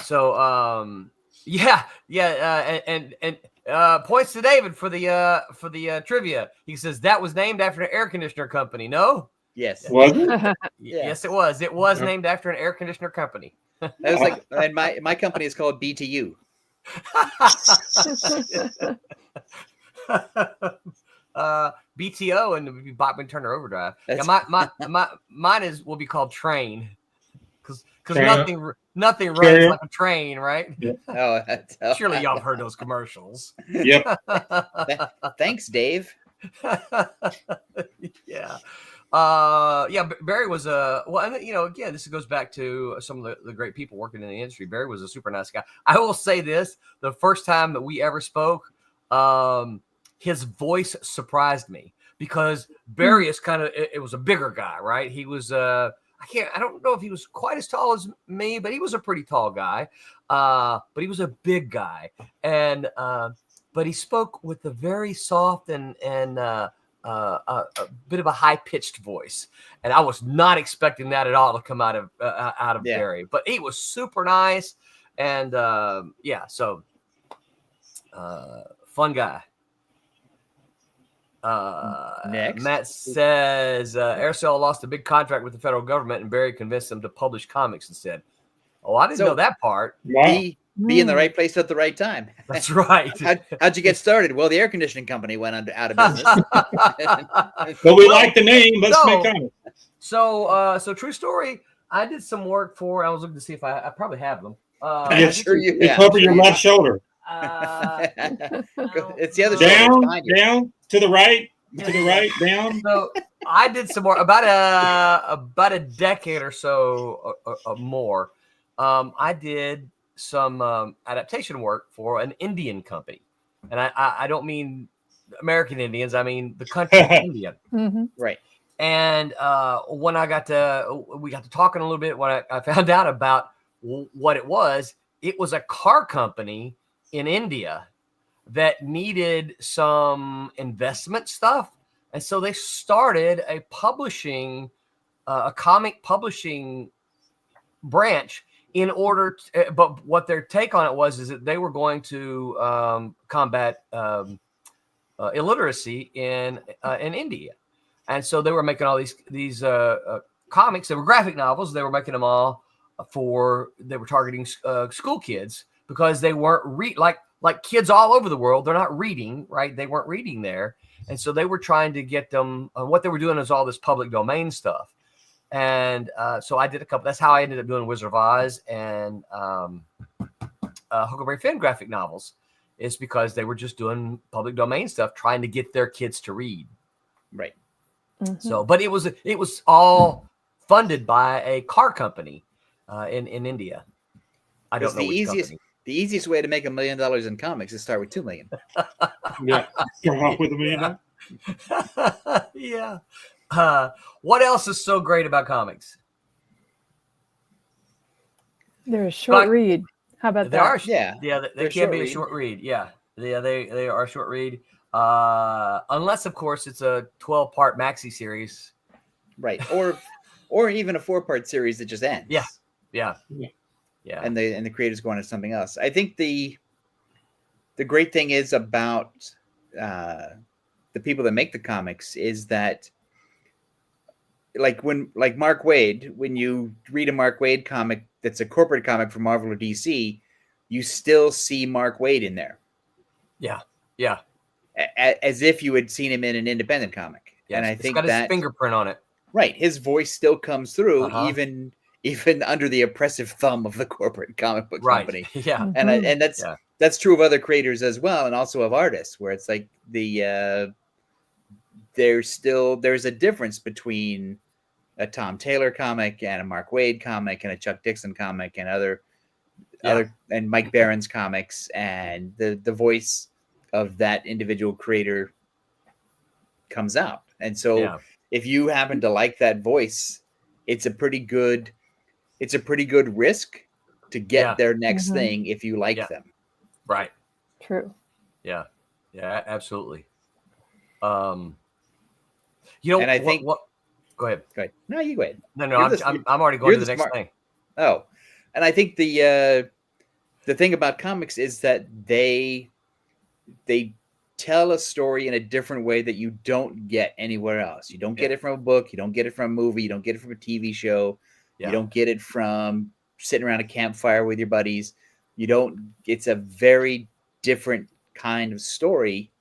Speaker 5: So, and points to David for the trivia. He says that was named after an air conditioner company. No.
Speaker 6: Yes.
Speaker 10: Was it?
Speaker 5: Yes, it was. It was named after an air conditioner company.
Speaker 6: That was like, and my company is called BTU.
Speaker 5: BTO and Bachman Turner Overdrive. Yeah, mine will be called Train because nothing runs like a train, right?
Speaker 10: Yeah.
Speaker 6: Oh,
Speaker 5: surely y'all have heard those commercials.
Speaker 10: Yep.
Speaker 6: Thanks, Dave.
Speaker 5: Yeah. Barry was again, this goes back to some of the great people working in the industry. Barry was a super nice guy. I will say this: the first time that we ever spoke, his voice surprised me because Barry is it was a bigger guy, right? He was I don't know if he was quite as tall as me, but he was a pretty tall guy. But he was a big guy, and but he spoke with a very soft and a bit of a high-pitched voice, and I was not expecting that at all to come out of Barry. But he was super nice, and fun guy.
Speaker 6: Next,
Speaker 5: Matt says Aircel lost a big contract with the federal government, and Barry convinced them to publish comics instead. Oh, I didn't know that part.
Speaker 6: Be in the right place at the right time.
Speaker 5: That's right.
Speaker 6: How'd you get started? Well, the air conditioning company went out of business.
Speaker 10: But we like the name. Let's make comics.
Speaker 5: So true story. I did some work for. I was looking to see if I probably have them.
Speaker 10: It's over your left shoulder.
Speaker 6: It's the other shoulder.
Speaker 10: Down to the right. To the right, down.
Speaker 5: So I did some more about a decade or so or more. I did some adaptation work for an Indian company, and I don't mean American Indians. I mean the country India.
Speaker 9: Mm-hmm.
Speaker 6: Right.
Speaker 5: And when we got to talking a little bit, when I found out about what it was a car company in India that needed some investment stuff. And so they started a comic publishing branch in order to, but what their take on it is that they were going to combat illiteracy in India. And so they were making all these comics. They were graphic novels. They were making them all they were targeting school kids because they weren't like kids all over the world. They're not reading, right? They weren't reading there. And so they were trying to get them, what they were doing is all this public domain stuff. And so I did a couple, that's how I ended up doing Wizard of Oz and Huckleberry Finn graphic novels, is because they were just doing public domain stuff, trying to get their kids to read.
Speaker 6: Right.
Speaker 9: Mm-hmm.
Speaker 5: So, but it was all funded by a car company in India. I don't know which company.
Speaker 6: The easiest way to make $1 million in comics is start with $2 million.
Speaker 10: Yeah, start off with $1 million.
Speaker 5: Yeah. What else is so great about comics?
Speaker 9: They're a short read. How about
Speaker 5: They
Speaker 9: that?
Speaker 5: are,
Speaker 6: Yeah,
Speaker 5: they can be a short read. Yeah, they are a short read. Unless, of course, it's a 12-part maxi series.
Speaker 6: Right. Or even a 4-part series that just ends.
Speaker 5: Yeah.
Speaker 6: And the creators go on to something else. I think the great thing is about the people that make the comics is that like Mark Waid, when you read a Mark Waid comic that's a corporate comic from Marvel or DC, you still see Mark Waid in there.
Speaker 5: Yeah.
Speaker 6: As if you had seen him in an independent comic.
Speaker 5: Yes.
Speaker 6: And I
Speaker 5: It's
Speaker 6: think
Speaker 5: got his fingerprint on it.
Speaker 6: Right. His voice still comes through even under the oppressive thumb of the corporate comic book company.
Speaker 5: Yeah.
Speaker 6: And that's true of other creators as well, and also of artists, where it's like there's a difference between a Tom Taylor comic and a Mark Waid comic and a Chuck Dixon comic and other and Mike Barron's comics, and the voice of that individual creator comes out. And so if you happen to like that voice, it's a pretty good risk to get their next thing if you like them.
Speaker 5: Right.
Speaker 9: True.
Speaker 5: Yeah, absolutely. You know,
Speaker 6: and I think
Speaker 5: go ahead.
Speaker 6: No, you go ahead.
Speaker 5: No, I'm already going to the next thing.
Speaker 6: Oh, and I think the thing about comics is that they tell a story in a different way that you don't get anywhere else. You don't get it from a book. You don't get it from a movie. You don't get it from a TV show. You don't get it from sitting around a campfire with your buddies. It's a very different kind of story,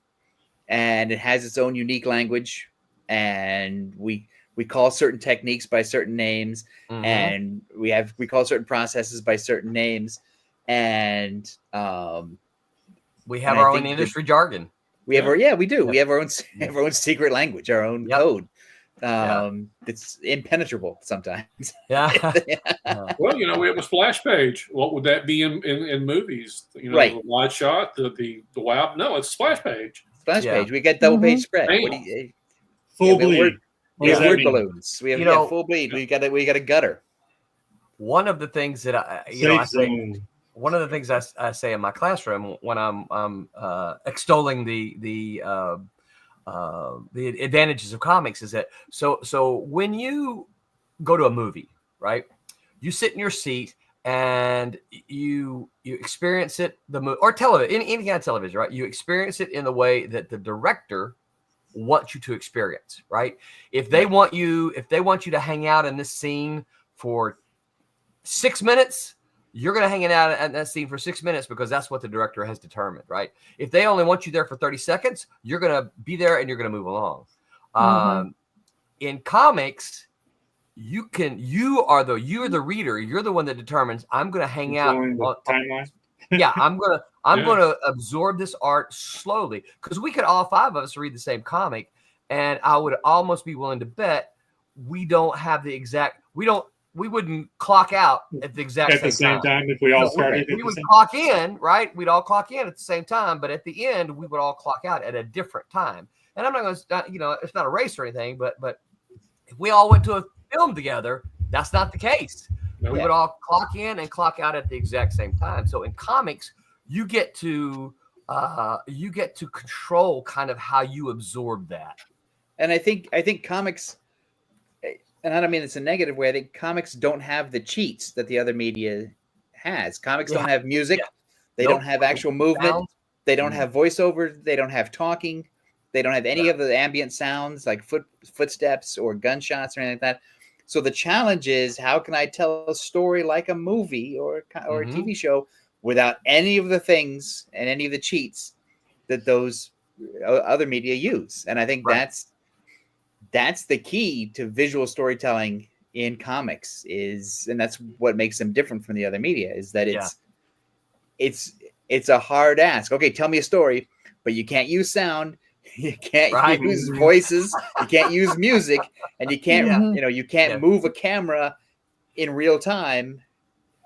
Speaker 6: and it has its own unique language. And we call certain techniques by certain names, and we call certain processes by certain names, and
Speaker 5: we have our own industry jargon.
Speaker 6: We have we do. We have our own secret language, our own code. It's impenetrable sometimes.
Speaker 8: Well, we have a splash page. What would that be in movies? The wide shot, the wow. No, it's a splash page.
Speaker 6: Splash page. We get double page spread.
Speaker 10: Full bleed.
Speaker 6: We have word balloons. We have full bleed. We got a gutter.
Speaker 5: One of the things that one of the things I say in my classroom when I'm extolling the advantages of comics is that so when you go to a movie, right, you sit in your seat and you experience it or television, any kind of television, right? You experience it in the way that the director wants you to experience, right? If they want you to hang out in this scene for 6 minutes, you're going to hang out at that scene for 6 minutes because that's what the director has determined, right? If they only want you there for 30 seconds, you're going to be there and you're going to move along. In comics, you're the reader. You're the one that determines I'm going to hang out.
Speaker 10: Timeline.
Speaker 5: I'm going to absorb this art slowly, because we could all five of us read the same comic, and I would almost be willing to bet we wouldn't clock out at the exact same time
Speaker 10: if we all started.
Speaker 5: We would clock in, right? We'd all clock in at the same time, but at the end, we would all clock out at a different time. And I'm not going to, it's not a race or anything, but if we all went to a film together, that's not the case. We would all clock in and clock out at the exact same time. So in comics, you get to control kind of how you absorb that.
Speaker 6: And I think comics, and I don't mean it's a negative way, I think comics don't have the cheats that the other media has. Comics don't have music. They don't have actual movement. They don't have voiceover. They don't have talking. They don't have any of the ambient sounds like footsteps or gunshots or anything like that. So the challenge is, how can I tell a story like a movie or a TV show without any of the things and any of the cheats that those other media use? And I think that's the key to visual storytelling in comics and that's what makes them different from the other media, is that it's a hard ask. Okay, tell me a story, but you can't use sound. You can't use voices. You can't use music, and you can't, you can't move a camera in real time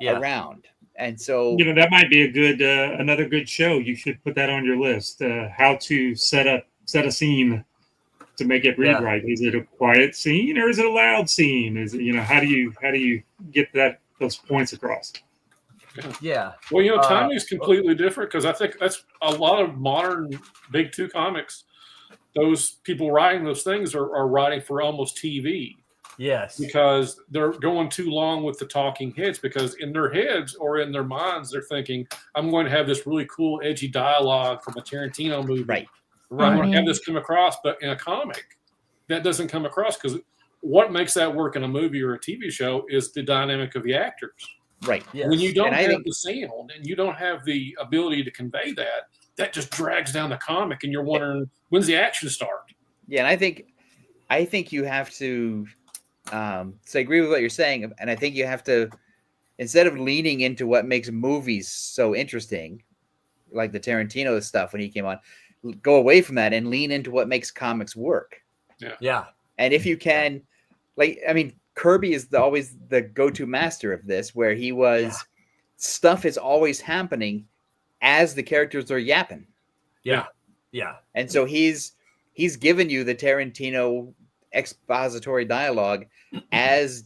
Speaker 6: around. And so,
Speaker 10: that might be a good, another good show. You should put that on your list. How to set a scene to make it read right. Is it a quiet scene or is it a loud scene? Is it, how do you get those points across?
Speaker 5: Yeah.
Speaker 8: Well, you know, timing is completely different because I think that's a lot of modern Big Two comics. Those people writing those things are writing for almost TV.
Speaker 5: Yes.
Speaker 8: Because they're going too long with the talking heads, because in their heads or in their minds, they're thinking, I'm going to have this really cool, edgy dialogue from a Tarantino movie.
Speaker 6: Right.
Speaker 8: I'm going to have this come across, but in a comic, that doesn't come across, because what makes that work in a movie or a TV show is the dynamic of the actors.
Speaker 6: Right.
Speaker 5: Yes.
Speaker 8: When you don't have the sound and you don't have the ability to convey that, that just drags down the comic, and you're wondering, when's the action start?
Speaker 6: Yeah, and I think you have to. So I agree with what you're saying, and I think you have to, instead of leaning into what makes movies so interesting, like the Tarantino stuff when he came on, go away from that and lean into what makes comics work.
Speaker 5: Yeah.
Speaker 6: And if you can, like, I mean, Kirby is always the go-to master of this, where he was, stuff is always happening as the characters are yapping.
Speaker 5: Yeah. Yeah.
Speaker 6: And so he's given you the Tarantino expository dialogue as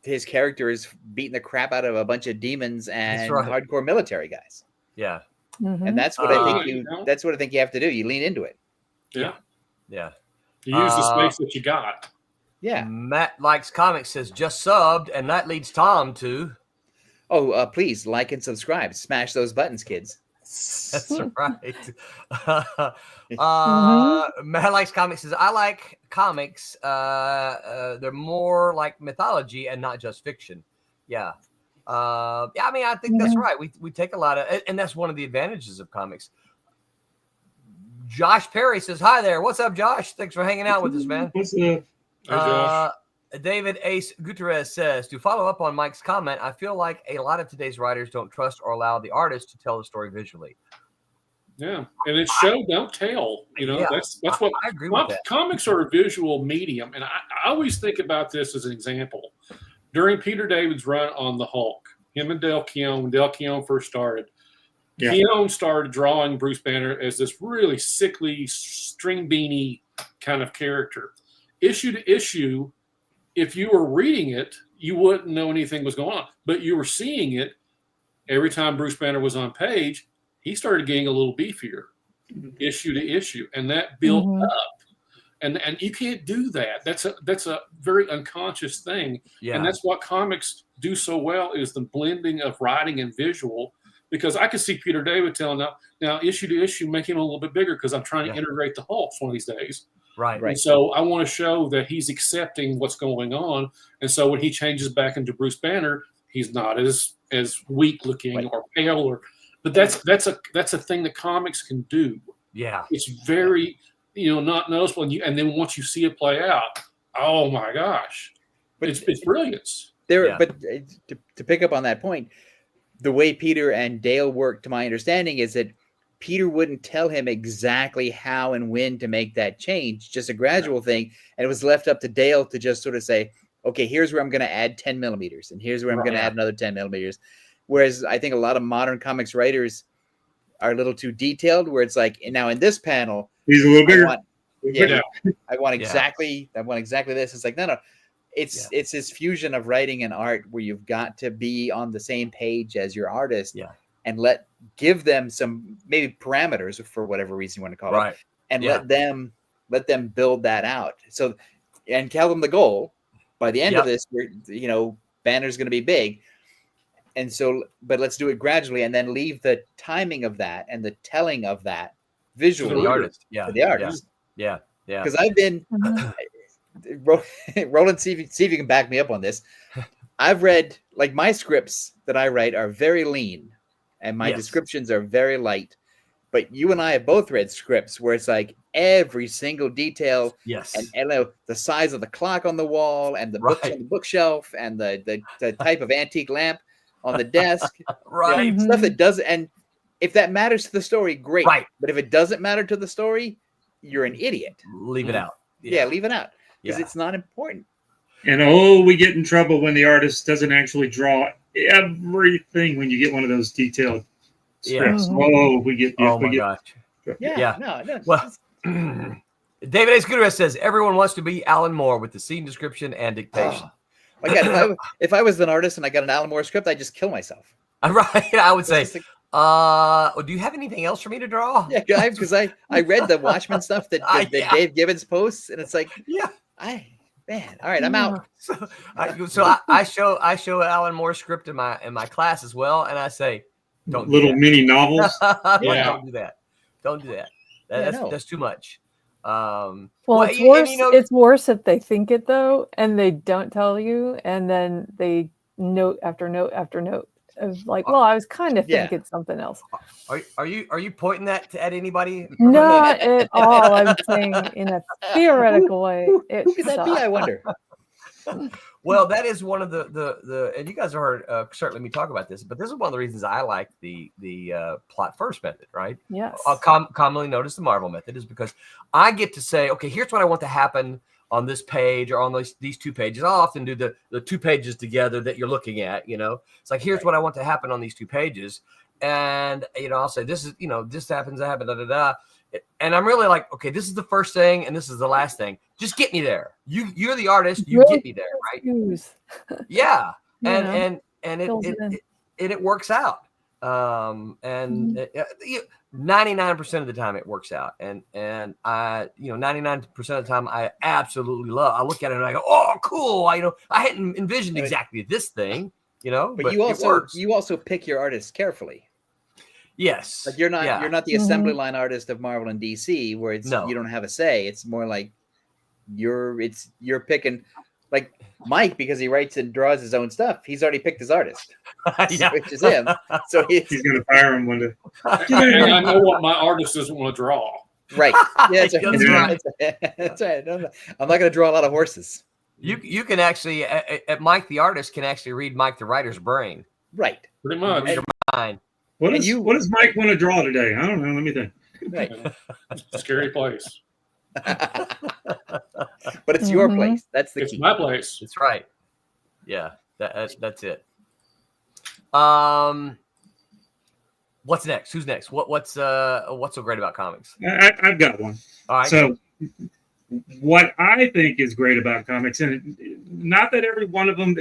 Speaker 6: his character is beating the crap out of a bunch of demons and hardcore military guys.
Speaker 5: Yeah.
Speaker 6: And that's what I think that's what I think you have to do. You lean into it.
Speaker 8: Yeah.
Speaker 5: Yeah.
Speaker 8: You use the space that you got.
Speaker 6: Yeah.
Speaker 5: Matt Likes Comics says just subbed, and that leads Tom to.
Speaker 6: Oh, please like and subscribe. Smash those buttons, kids.
Speaker 5: That's right. Matt Likes Comics says, I like comics. They're more like mythology and not just fiction. Yeah. I mean, I think that's right. We take a lot of, and that's one of the advantages of comics. Josh Perry says, hi there. What's up, Josh? Thanks for hanging out with us, man.
Speaker 10: What's up?
Speaker 8: Hey, Josh.
Speaker 5: David Ace Gutierrez says, to follow up on Mike's comment, I feel like a lot of today's writers don't trust or allow the artist to tell the story visually.
Speaker 8: Yeah, and it's show, don't tell. You know, that's what
Speaker 5: I agree with that.
Speaker 8: Comics are a visual medium, and I always think about this as an example. During Peter David's run on the Hulk, him and Del Keown, when Del Keown first started, Keown started drawing Bruce Banner as this really sickly, string beanie kind of character. Issue to issue, if you were reading it, you wouldn't know anything was going on, but you were seeing it every time Bruce Banner was on page. He started getting a little beefier, issue to issue, and that built up. And you can't do that. That's a very unconscious thing.
Speaker 5: Yeah.
Speaker 8: And that's what comics do so well, is the blending of writing and visual. Because I could see Peter David telling now issue to issue, make him a little bit bigger, because I'm trying to integrate the Hulk one of these days.
Speaker 5: Right.
Speaker 8: And so I want to show that he's accepting what's going on. And so when he changes back into Bruce Banner, he's not as weak looking or pale, but that's a thing that comics can do.
Speaker 5: Yeah.
Speaker 8: It's very, not noticeable. And then once you see it play out, oh my gosh, but it's brilliance.
Speaker 6: But to pick up on that point, the way Peter and Dale work, to my understanding, is that Peter wouldn't tell him exactly how and when to make that change, just a gradual thing. And it was left up to Dale to just sort of say, okay, here's where I'm going to add 10 millimeters. And here's where I'm going to add another 10 millimeters. Whereas I think a lot of modern comics writers are a little too detailed, where it's like, now in this panel,
Speaker 10: he's a little bigger.
Speaker 6: I want exactly this. It's like, no. It's this fusion of writing and art where you've got to be on the same page as your artist and give them some maybe parameters for whatever reason you want to call it, and let them build that out. So, and tell them the goal by the end of this, Banner's going to be big. And so, but let's do it gradually, and then leave the timing of that and the telling of that visually
Speaker 5: to the artist.
Speaker 6: To the artist.
Speaker 5: Yeah.
Speaker 6: Because I've been Roland, see if you can back me up on this. I've read, like, my scripts that I write are very lean, and my descriptions are very light. But you and I have both read scripts where it's like every single detail, and the size of the clock on the wall, and the books on the bookshelf, and the type of antique lamp on the desk, stuff that doesn't. And if that matters to the story, great. But if it doesn't matter to the story, you're an idiot.
Speaker 5: Leave it out.
Speaker 6: Yeah, leave it out, because it's not important.
Speaker 10: And we get in trouble when the artist doesn't actually draw everything when you get one of those detailed scripts. We get.
Speaker 5: Gosh.
Speaker 6: No.
Speaker 5: Well, David A. Scudero says everyone wants to be Alan Moore with the scene description and dictation.
Speaker 6: My God, if I was an artist and I got an Alan Moore script, I'd just kill myself.
Speaker 5: Right. I would say, do you have anything else for me to draw?
Speaker 6: Yeah, because I read the Watchmen stuff that Dave Gibbons posts, and it's like, man, all right, I'm out.
Speaker 5: So I show Alan Moore's script in my class as well, and I say, don't
Speaker 10: little mini novels.
Speaker 5: Don't do that. Don't do that. That's too much.
Speaker 9: Well, it's worse. It's worse if they think it though, and they don't tell you, and then they note after note after note of like, well, I was kind of thinking something else.
Speaker 5: Are you pointing that at anybody?
Speaker 9: Not at all. I'm saying in a theoretical way.
Speaker 6: Who could that be? I wonder.
Speaker 5: Well, that is one of the and you guys have heard certainly me talk about this, but this is one of the reasons I like the plot first method, right?
Speaker 9: Yes.
Speaker 5: Commonly known as the Marvel method, is because I get to say, okay, here's what I want to happen on this page or on these 2 pages. I'll often do the 2 pages together that you're looking at, It's like, here's what I want to happen on these 2 pages. And, I'll say, this is, this happens, that happens, da, da, da. And I'm really like, okay, this is the first thing and this is the last thing. Just get me there. You're the artist. You get me there, right? Yeah. And it works out. 99% of the time it works out. And I, 99% of the time I absolutely love. I look at it and I go, oh, cool. I hadn't envisioned exactly this thing,
Speaker 6: but you also pick your artists carefully.
Speaker 5: Yes.
Speaker 6: Like you're not the assembly line artist of Marvel and DC where you don't have a say. It's more like you're picking, like Mike, because he writes and draws his own stuff. He's already picked his artist, which is him. So he's
Speaker 10: going to fire him one day.
Speaker 8: I know what my artist doesn't want to draw.
Speaker 6: Right. Yeah, that's right. I'm not going to draw a lot of horses.
Speaker 5: You can actually, Mike the artist can actually read Mike the writer's brain.
Speaker 6: Right.
Speaker 8: Pretty much.
Speaker 5: Read your mind.
Speaker 10: What does Mike want to draw today? I don't know. Let me think.
Speaker 6: Right.
Speaker 8: It's a scary place.
Speaker 6: But it's your place. That's the key.
Speaker 8: It's my place.
Speaker 5: That's right. Yeah, that's it. What's next? Who's next? What's so great about comics?
Speaker 10: I've got one.
Speaker 5: All right.
Speaker 10: So what I think is great about comics, and not that every one of them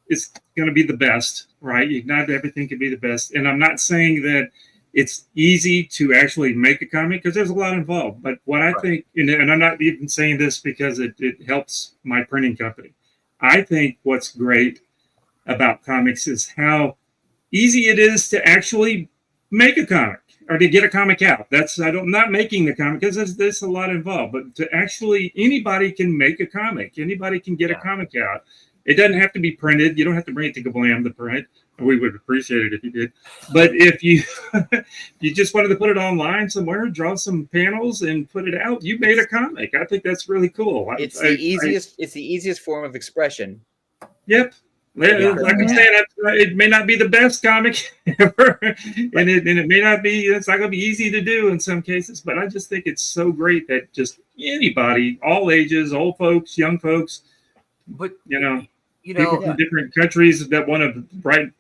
Speaker 10: is going to be the best, right? Not everything can be the best. And I'm not saying that it's easy to actually make a comic because there's a lot involved. But what I think, and I'm not even saying this because it helps my printing company. I think what's great about comics is how easy it is to actually make a comic or to get a comic out. I'm not making the comic because there's a lot involved, but to actually, anybody can make a comic. Anybody can get a comic out. It doesn't have to be printed. You don't have to bring it to Kablam to print. We would appreciate it if you did. But if you just wanted to put it online somewhere, draw some panels and put it out, you made a comic. I think that's really cool.
Speaker 6: It's the easiest form of expression.
Speaker 10: Yep. Like I'm saying, it may not be the best comic ever, and it may not be. It's not going to be easy to do in some cases. But I just think it's so great that just anybody, all ages, old folks, young folks,
Speaker 5: but
Speaker 10: people from different countries that want to write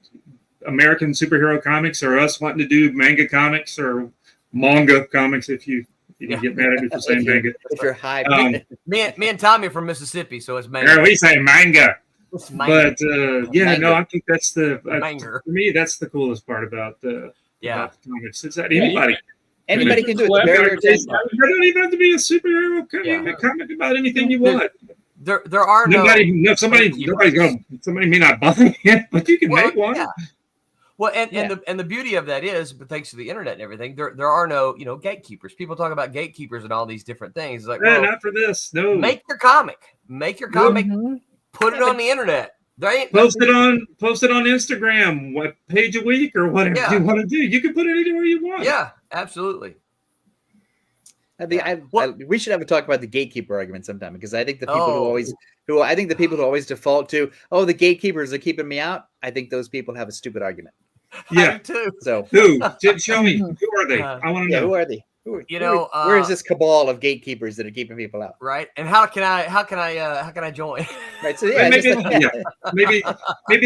Speaker 10: American superhero comics, or us wanting to do manga comics or manga comics. If you get mad at me for saying manga,
Speaker 6: if you're high,
Speaker 5: me and Tommy are from Mississippi, so it's manga.
Speaker 10: We say manga. But I think that's
Speaker 5: for
Speaker 10: me, that's the coolest part about about comics. It's that
Speaker 6: anybody can do it.
Speaker 10: It doesn't even have to be a superhero comic about anything you want.
Speaker 5: There are
Speaker 10: somebody may not buy it, but you can make one.
Speaker 5: Yeah. Well, and the beauty of that is, but thanks to the internet and everything, there are no gatekeepers. People talk about gatekeepers and all these different things. It's like,
Speaker 10: not for this. No,
Speaker 5: make your comic. Put it on the internet.
Speaker 10: Post it on Instagram. What page a week or whatever you want to do. You can put it anywhere you want.
Speaker 5: Yeah, absolutely.
Speaker 6: We should have a talk about the gatekeeper argument sometime, because I think the people who always default to, the gatekeepers are keeping me out. I think those people have a stupid argument.
Speaker 10: Yeah,
Speaker 5: I do too.
Speaker 6: So
Speaker 10: show me, who are they? I want to know.
Speaker 6: Who are they? Where is this cabal of gatekeepers that are keeping people out?
Speaker 5: Right. And how can I join?
Speaker 6: Right. So
Speaker 10: maybe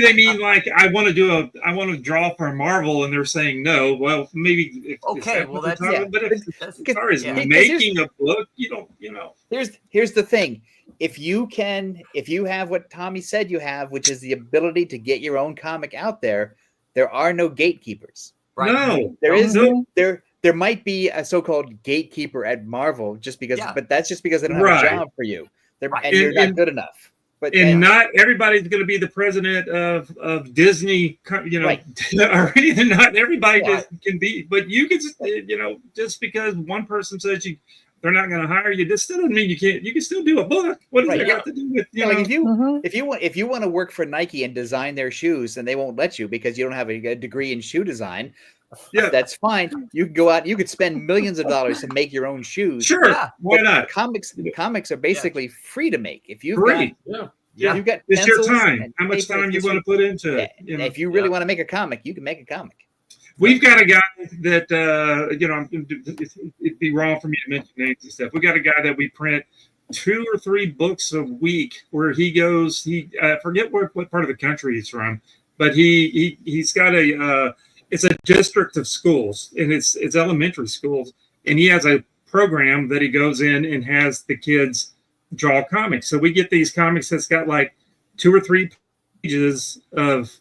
Speaker 10: they mean like I want to draw for Marvel and they're saying no. Well, maybe but as far as making a book, you don't.
Speaker 6: Here's the thing. If you have what Tommy said you have, which is the ability to get your own comic out there, There are no gatekeepers.
Speaker 5: Right.
Speaker 10: No,
Speaker 6: There is
Speaker 10: no.
Speaker 6: there might be a so-called gatekeeper at Marvel just because,
Speaker 5: Yeah.
Speaker 6: but that's just because they don't have
Speaker 10: Right.
Speaker 6: a job for you.
Speaker 5: Right.
Speaker 6: And you're not good enough. But
Speaker 10: And not everybody's going to be the president of Disney,
Speaker 6: Right.
Speaker 10: or anything. Not everybody
Speaker 6: Yeah.
Speaker 10: just can be, but you can, just because one person says they're not going to hire you, this still doesn't mean you can't. You can still do a book. What does
Speaker 6: Right.
Speaker 10: that got to do with
Speaker 6: like if you
Speaker 9: Mhm.
Speaker 6: if you want to work for Nike and design their shoes, and they won't let you because you don't have a degree in shoe design.
Speaker 10: Yeah.
Speaker 6: That's fine. You can go out. You could spend millions of dollars to make your own shoes.
Speaker 10: Sure,
Speaker 5: Yeah.
Speaker 10: why
Speaker 6: But
Speaker 10: not?
Speaker 6: Comics are basically free to make. If you've
Speaker 10: Free.
Speaker 6: got
Speaker 5: Yeah.
Speaker 6: if you've got
Speaker 10: It's your
Speaker 6: pencils
Speaker 10: time.
Speaker 6: and
Speaker 10: How much
Speaker 6: paper,
Speaker 10: time you
Speaker 6: it's
Speaker 10: want to put into
Speaker 6: yeah,
Speaker 10: it?
Speaker 6: and if you really want to make a comic, you can make a comic.
Speaker 10: We've got a guy that it'd be wrong for me to mention names and stuff. We got a guy that we print 2 or 3 books a week where he goes. I forget what part of the country he's from, but he's got it's a district of schools, and it's elementary schools, and he has a program that he goes in and has the kids draw comics. So we get these comics that's got like 2 or 3 pages of,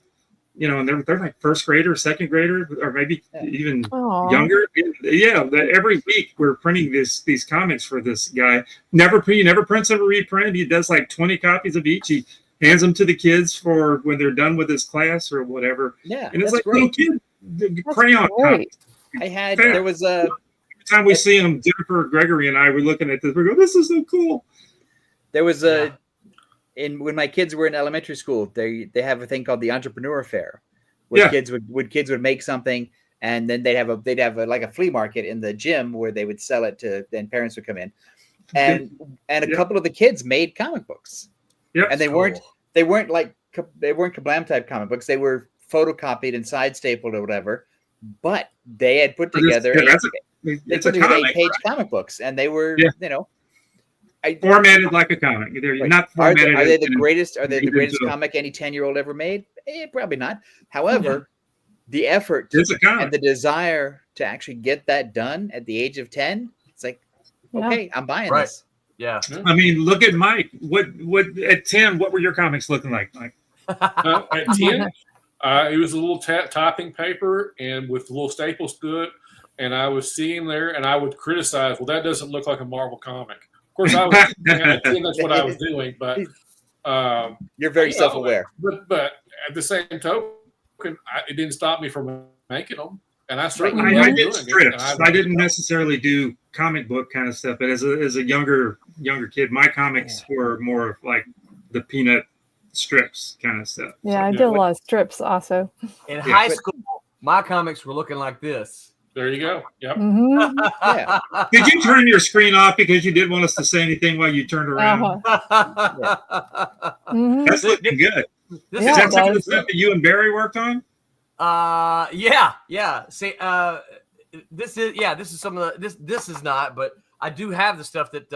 Speaker 10: and they're like first grader, second grader, or maybe even
Speaker 9: Aw.
Speaker 10: younger. Yeah, every week we're printing these comics for this guy. He never prints a reprint. He does like 20 copies of each. He hands them to the kids for when they're done with his class or whatever.
Speaker 6: Yeah,
Speaker 10: And it's
Speaker 6: that's
Speaker 10: like little
Speaker 6: great.
Speaker 10: kid crayon
Speaker 9: great.
Speaker 10: comics.
Speaker 6: There was a
Speaker 10: Every time we see him, Jennifer Gregory and I were looking at this. We go, "This is so cool."
Speaker 6: when my kids were in elementary school, they have a thing called the Entrepreneur Fair, where kids would make something, and then they'd have like a flea market in the gym where they would sell it to, then parents would come in, and a couple of the kids made comic books.
Speaker 10: Yep.
Speaker 6: And they weren't Kablam type comic books. They were photocopied and side stapled or whatever, but they had put together
Speaker 10: it's a comic,
Speaker 6: 8-page comic books, and they were
Speaker 10: formatted like a comic. They're not formatted.
Speaker 6: Are they the greatest? Are they the greatest comic any 10-year-old ever made? Probably not. However, the effort and the desire to actually get that done at the age of 10, it's like, okay, I'm buying this.
Speaker 5: Yeah.
Speaker 10: I mean, look at Mike. What at 10? What were your comics looking like, Mike?
Speaker 8: At 10, it was a little typing paper and with little staples to it. And I was seeing there, and I would criticize, well, that doesn't look like a Marvel comic. Of course, I was at 10, that's what I was doing. But
Speaker 6: you're very self-aware.
Speaker 8: But at the same token, it didn't stop me from making them. And I certainly
Speaker 10: I
Speaker 8: loved
Speaker 10: did
Speaker 8: doing
Speaker 10: strips.
Speaker 8: it.
Speaker 10: I didn't necessarily do comic book kind of stuff, but as a younger kid, my comics were more of like the peanut strips kind of stuff.
Speaker 9: Yeah, I did a lot of strips also.
Speaker 5: In high school, my comics were looking like this.
Speaker 8: There you go. Yep.
Speaker 9: Mm-hmm.
Speaker 10: Did you turn your screen off because you didn't want us to say anything while you turned around?
Speaker 9: Mm-hmm.
Speaker 10: That's looking good. Is that some of the stuff that you and Barry worked on?
Speaker 5: Yeah. See, this is some of the this is not, but I do have the stuff that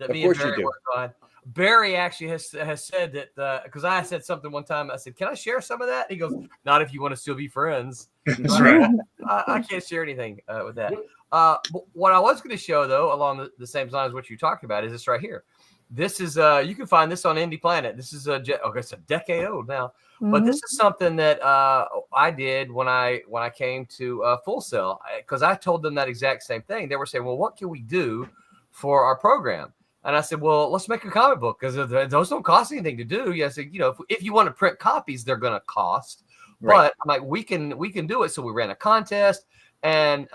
Speaker 5: me and Barry worked on. Barry actually has said that because I said something one time. I said, "Can I share some of that?" He goes, "Not if you want to still be friends."
Speaker 10: That's right.
Speaker 5: I can't share anything with that. But what I was going to show, though, along the same lines as what you talked about, is this right here. This is you can find this on Indie Planet. This is it's a decade old now, but this is something that I did when I came to Full Sail, because I told them that exact same thing. They were saying, "Well, what can we do for our program?" And I said, "Well, let's make a comic book, because those don't cost anything to do." Yeah, I said, if you want to print copies, they're going to cost. Right. But I'm like, we can do it. So we ran a contest, and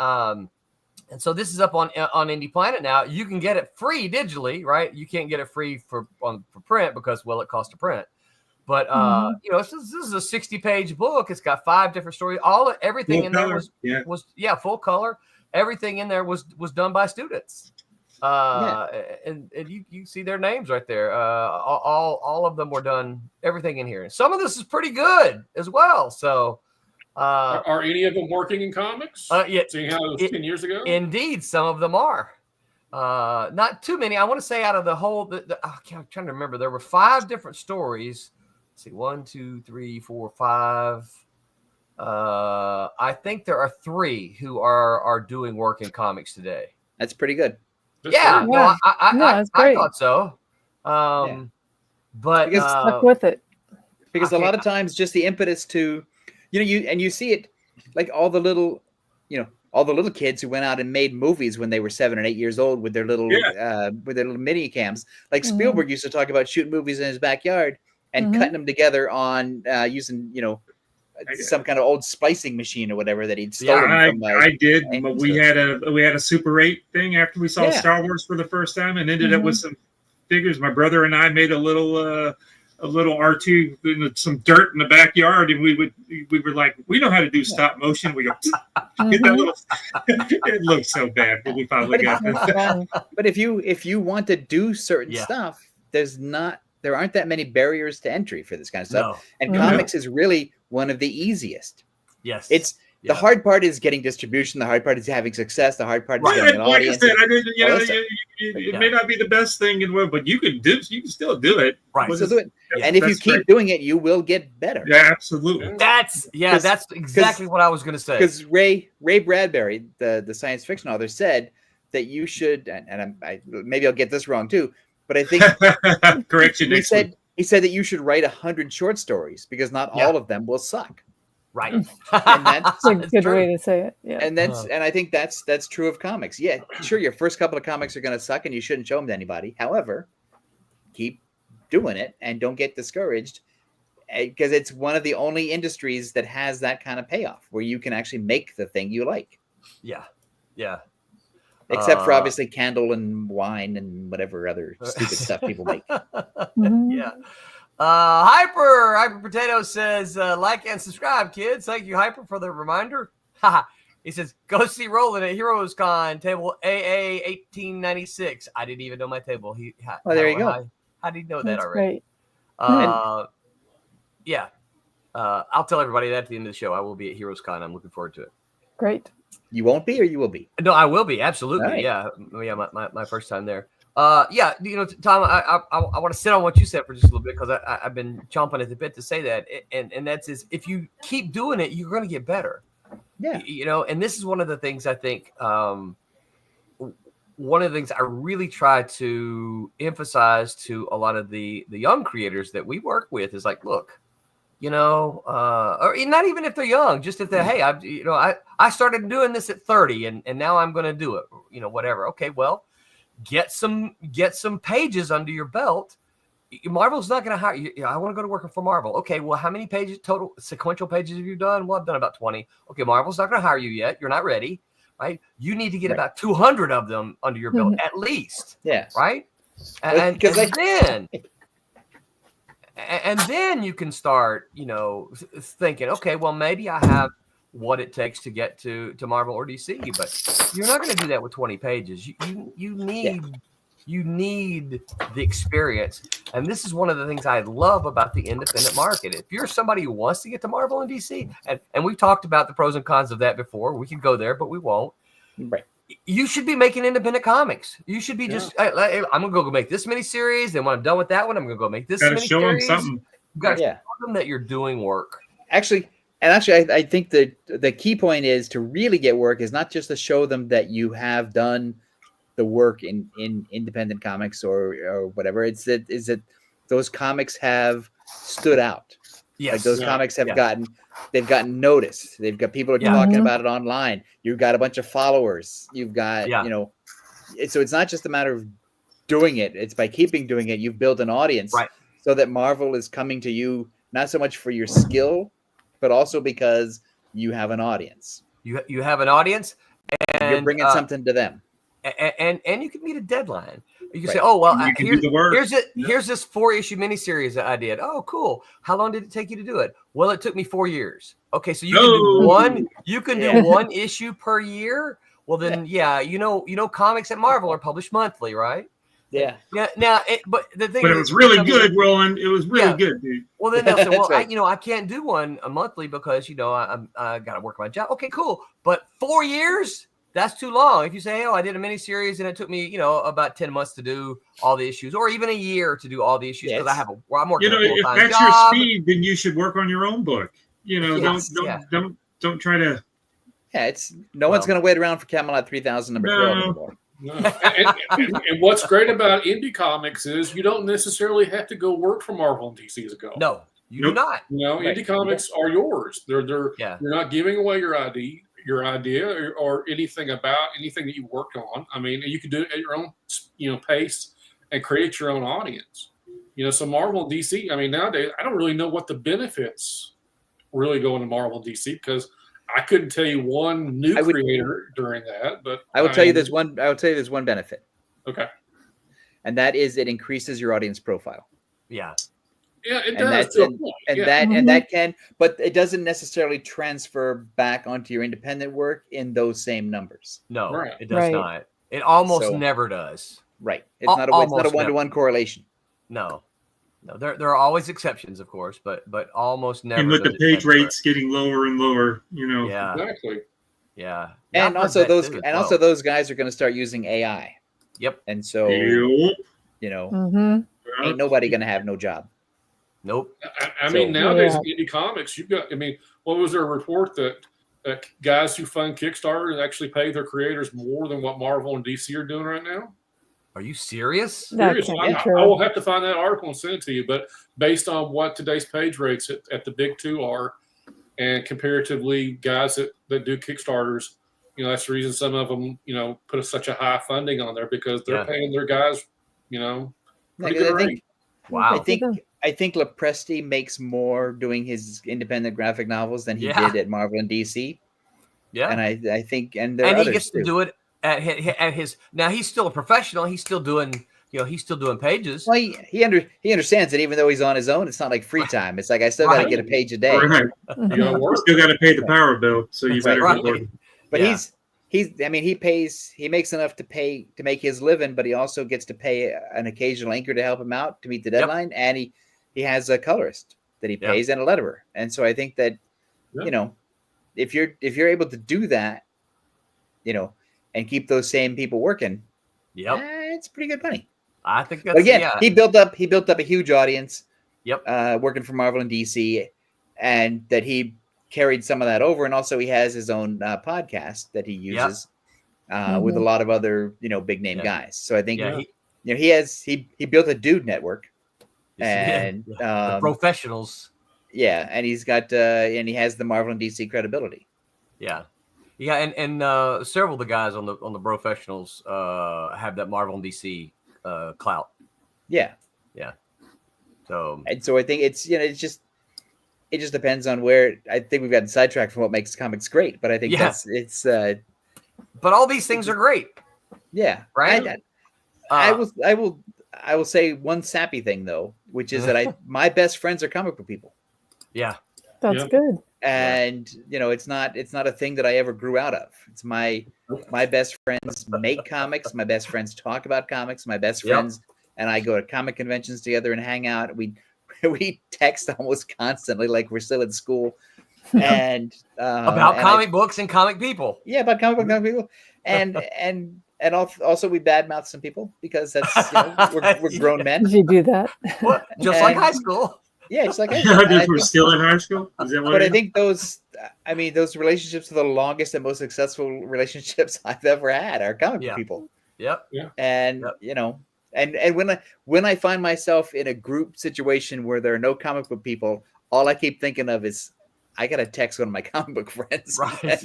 Speaker 5: so this is up on Indie Planet now. You can get it free digitally, right? You can't get it free for print because, well, it costs to print. But this is a 60-page book. It's got 5 different stories. Everything full in color. There was full color. Everything in there was done by students. And you see their names right there. All of them were done. Everything in here. Some of this is pretty good as well. So.
Speaker 8: Are any of them working in comics?
Speaker 5: Yeah.
Speaker 8: Seeing how it was 10 years ago?
Speaker 5: Indeed, some of them are. Not too many. I want to say out of the whole, I'm trying to remember. There were 5 different stories. Let's see, 1, 2, 3, 4, 5. I think there are 3 who are doing work in comics today.
Speaker 6: That's pretty good.
Speaker 5: I thought so. But
Speaker 9: stuck with it.
Speaker 6: Because a lot of times, just the impetus to, you see it like all the little kids who went out and made movies when they were 7 and 8 years old with their little mini cams. Like Spielberg used to talk about shooting movies in his backyard and cutting them together on using some kind of old splicing machine or whatever that he'd stolen from.
Speaker 10: I did. We had a Super 8 thing after we saw Star Wars for the first time, and ended up with some figures. My brother and I made a little R2, some dirt in the backyard, and we were like, we know how to do stop motion. We go, get that little. It looked so bad, but we finally got it.
Speaker 6: But if you want to do certain stuff, there aren't that many barriers to entry for this kind of stuff. No. And comics is really one of the easiest.
Speaker 5: Yes.
Speaker 6: The hard part is getting distribution. The hard part is having success. The hard part is getting an audience.
Speaker 10: Like I said, it may not be the best thing in the world, but you can still do it.
Speaker 5: Right.
Speaker 6: Still do it. And if you keep doing it, you will get better.
Speaker 10: Yeah, absolutely.
Speaker 5: That's exactly what I was going to say.
Speaker 6: Because Ray Bradbury, the science fiction author, said that you should, and maybe I'll get this wrong too, but I think
Speaker 10: correction.
Speaker 6: He said that you should write 100 short stories because not all of them will suck.
Speaker 5: Right.
Speaker 6: And that's
Speaker 9: a good way to say it. Yeah.
Speaker 6: And I think that's true of comics. Yeah, sure, your first couple of comics are going to suck and you shouldn't show them to anybody. However, keep doing it and don't get discouraged, because it's one of the only industries that has that kind of payoff where you can actually make the thing you like.
Speaker 5: Yeah. Yeah.
Speaker 6: Except for obviously candle and wine and whatever other stupid stuff people make.
Speaker 5: Yeah. Hyper Potato says, like and subscribe, kids. Thank you, Hyper, for the reminder. He says, go see Roland at Heroes Con, table AA 1896. I didn't even know my table.
Speaker 6: There you go.
Speaker 5: How did he know
Speaker 9: That's
Speaker 5: that already?
Speaker 9: Great.
Speaker 5: Yeah. I'll tell everybody that at the end of the show. I will be at Heroes Con. I'm looking forward to it.
Speaker 9: Great.
Speaker 6: You won't be, or you will be?
Speaker 5: No, I will be. Absolutely.
Speaker 6: Right.
Speaker 5: Yeah. My first time there. Yeah, Tom, I want to sit on what you said for just a little bit, because I've been chomping at the bit to say that, and that's if you keep doing it, you're going to get better.
Speaker 6: Yeah,
Speaker 5: and this is one of the things I think. One of the things I really try to emphasize to a lot of the young creators that we work with is like, look, or not even if they're young, just if they're, hey, I started doing this at 30, and now I'm going to do it, whatever. Okay, well. Get some pages under your belt. Marvel's not going to hire you. I want to go to work for Marvel. Okay, well, how many pages total sequential pages have you done? Well, I've done about 20. Okay, Marvel's not going to hire you yet. You're not ready, right? You need to get about 200 of them under your belt at least.
Speaker 6: Yeah.
Speaker 5: Right. And then you can start, thinking, okay, well, maybe I have what it takes to get to Marvel or DC, but you're not going to do that with 20 pages. You need the experience, and this is one of the things I love about the independent market. If you're somebody who wants to get to Marvel and DC, and we've talked about the pros and cons of that before, we could go there, but we won't.
Speaker 6: Right.
Speaker 5: You should be making independent comics. You should be just. I'm gonna go make this miniseries. Then when I'm done with that one, I'm gonna go make this.
Speaker 10: Gotta show them something.
Speaker 5: You gotta show them that you're doing work.
Speaker 6: Actually, I think the key point is to really get work is not just to show them that you have done the work in independent comics or whatever. It's that those comics have stood out.
Speaker 5: Yes.
Speaker 6: Like those comics have they've gotten noticed. They've got people are talking about it online. You've got a bunch of followers. You've got, so it's not just a matter of doing it. It's by keeping doing it. You've built an audience so that Marvel is coming to you, not so much for your skill, but also because you have an audience.
Speaker 5: You have an audience, and
Speaker 6: you're bringing something to them,
Speaker 5: and you can meet a deadline. You can say, "Oh well, here's this 4-issue miniseries that I did. Oh, cool. How long did it take you to do it? Well, it took me 4 years. Okay, so you can do one. You can do one issue per year. Well, then, comics at Marvel are published monthly, right?
Speaker 6: Yeah.
Speaker 5: Yeah. Now, but the thing.
Speaker 10: But it was really good, Roland. It was really good, dude.
Speaker 5: Well, then they'll say, well, I can't do one a monthly because I got to work my job. Okay, cool. But 4 years, that's too long. If you say, I did a miniseries and it took me, about 10 months to do all the issues, or even a year to do all the issues because I'm working a full-time
Speaker 10: if that's
Speaker 5: job.
Speaker 10: your speed, then you should work on your own book. Don't try to.
Speaker 6: Yeah, no one's going to wait around for Camelot 3000 number 12 anymore.
Speaker 8: No. And what's great about indie comics is you don't necessarily have to go work for Marvel and DC as a go.
Speaker 5: No. You do not.
Speaker 8: Indie comics are yours. They're You're not giving away your idea or anything about anything that you worked on. I mean, you can do it at your own pace and create your own audience. So Marvel and DC. I mean, nowadays I don't really know what the benefits really go into Marvel and DC because I couldn't tell you one new creator during that. But
Speaker 6: I will tell you there's one. I will tell you there's one benefit.
Speaker 8: Okay.
Speaker 6: And that is it increases your audience profile.
Speaker 5: Yeah.
Speaker 8: Yeah, it
Speaker 6: and
Speaker 8: does.
Speaker 6: That can, but it doesn't necessarily transfer back onto your independent work in those same numbers.
Speaker 5: No, it does not. It almost never does.
Speaker 6: Right. It's not a one-to-one correlation.
Speaker 5: No. There are always exceptions, of course, but almost never.
Speaker 10: And with the page rates getting lower and lower,
Speaker 5: Yeah.
Speaker 8: Exactly.
Speaker 5: Yeah.
Speaker 6: And also those guys are going to start using AI.
Speaker 5: Yep.
Speaker 6: And so ain't nobody going to have no job.
Speaker 5: Nope.
Speaker 8: I mean, nowadays in indie comics, you've got. I mean, what was there a report that guys who fund Kickstarter actually pay their creators more than what Marvel and DC are doing right now?
Speaker 5: Are you serious?
Speaker 8: Serious. I will have to find that article and send it to you. But based on what today's page rates at the big two are, and comparatively, guys that do Kickstarters, that's the reason some of them, put such a high funding on there because they're paying their guys, pretty good rate.
Speaker 5: Wow.
Speaker 6: I think Lepresti makes more doing his independent graphic novels than he did at Marvel and DC.
Speaker 5: Yeah.
Speaker 6: And I think, and
Speaker 5: he gets to do it at his. Now he's still a professional. He's still doing, he's still doing pages.
Speaker 6: Well, he understands that even though he's on his own, it's not like free time. It's like I still got to get a page a day.
Speaker 10: Right. You still got to pay the power bill, so you better get working.
Speaker 6: But he makes enough to make his living, but he also gets to pay an occasional inker to help him out to meet the deadline, and he has a colorist that he pays and a letterer. And so I think that if you're able to do that, and keep those same people working, it's pretty good money.
Speaker 5: I think that's.
Speaker 6: But again, he built up a huge audience.
Speaker 5: Yep.
Speaker 6: Working for Marvel and DC, and that he carried some of that over, and also he has his own podcast that he uses with a lot of other big name guys. So I think he built a dude network, and
Speaker 5: the professionals.
Speaker 6: Yeah, and he's got and he has the Marvel and DC credibility.
Speaker 5: Yeah. Yeah, and several of the guys on the professionals have that Marvel and DC clout.
Speaker 6: Yeah.
Speaker 5: Yeah. So
Speaker 6: I think it's it just depends on where. I think we've gotten sidetracked from what makes comics great, but I think it's.
Speaker 5: But all these things are great.
Speaker 6: Yeah.
Speaker 5: Right.
Speaker 6: I will say one sappy thing though, which is that my best friends are comic book people.
Speaker 5: Yeah.
Speaker 9: That's good.
Speaker 6: And it's not a thing that I ever grew out of. It's my best friends make comics. My best friends talk about comics. My best friends and I go to comic conventions together and hang out. We text almost constantly, like we're still in school. And
Speaker 5: about comic books and comic people.
Speaker 6: Yeah, about comic people. And also we badmouth some people because that's we're grown men.
Speaker 9: Did you do that?
Speaker 5: Just like high school.
Speaker 6: Yeah, it's like
Speaker 10: we're still in high school. Is that what?
Speaker 6: But I think those relationships are the longest and most successful relationships I've ever had are comic book people.
Speaker 5: Yep.
Speaker 8: Yeah.
Speaker 6: And and when I find myself in a group situation where there are no comic book people, all I keep thinking of is I gotta text one of my comic book friends.
Speaker 5: Right.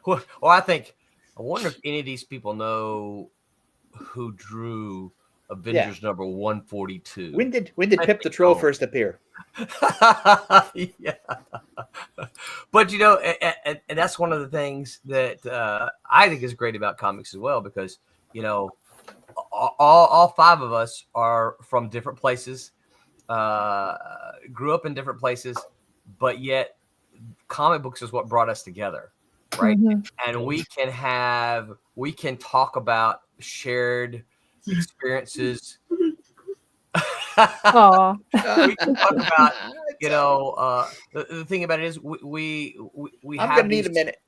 Speaker 5: Well, I wonder if any of these people know who drew Avengers number 142.
Speaker 6: When did Pip the Troll first appear?
Speaker 5: Yeah. But and that's one of the things that I think is great about comics as well, because all five of us are from different places, grew up in different places, but yet comic books is what brought us together, right? And we can talk about shared experiences.
Speaker 9: Aww.
Speaker 5: We can talk about, the thing about it is we
Speaker 6: I'm gonna need a minute.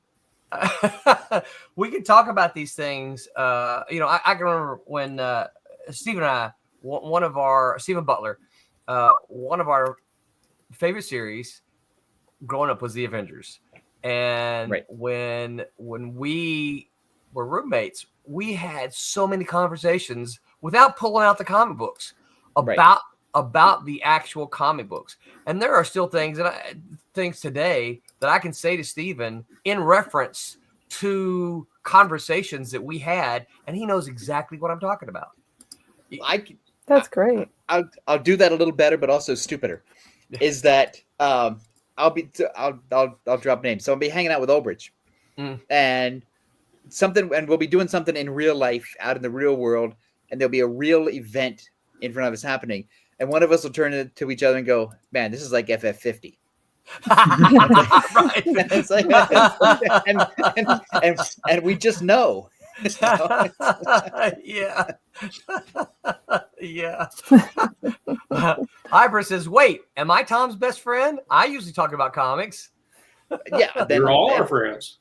Speaker 5: We can talk about these things. I can remember when Steve and I, Stephen Butler, one of our favorite series growing up was The Avengers. And when we were roommates, we had so many conversations without pulling out the comic books about about the actual comic books. And there are still things today that I can say to Steven in reference to conversations that we had, and he knows exactly what I'm talking about.
Speaker 9: That's great.
Speaker 6: I'll do that a little better, but also stupider. Is that I'll drop names. So I'll be hanging out with Obridge, and we'll be doing something in real life, out in the real world, and there'll be a real event in front of us happening, and one of us will turn to each other and go, "Man, this is like FF50."
Speaker 5: Right.
Speaker 6: It's like, and we just know.
Speaker 5: Yeah. Yeah. Ibra says, "Wait, am I Tom's best friend? I usually talk about comics."
Speaker 6: Yeah,
Speaker 8: We're all our friends.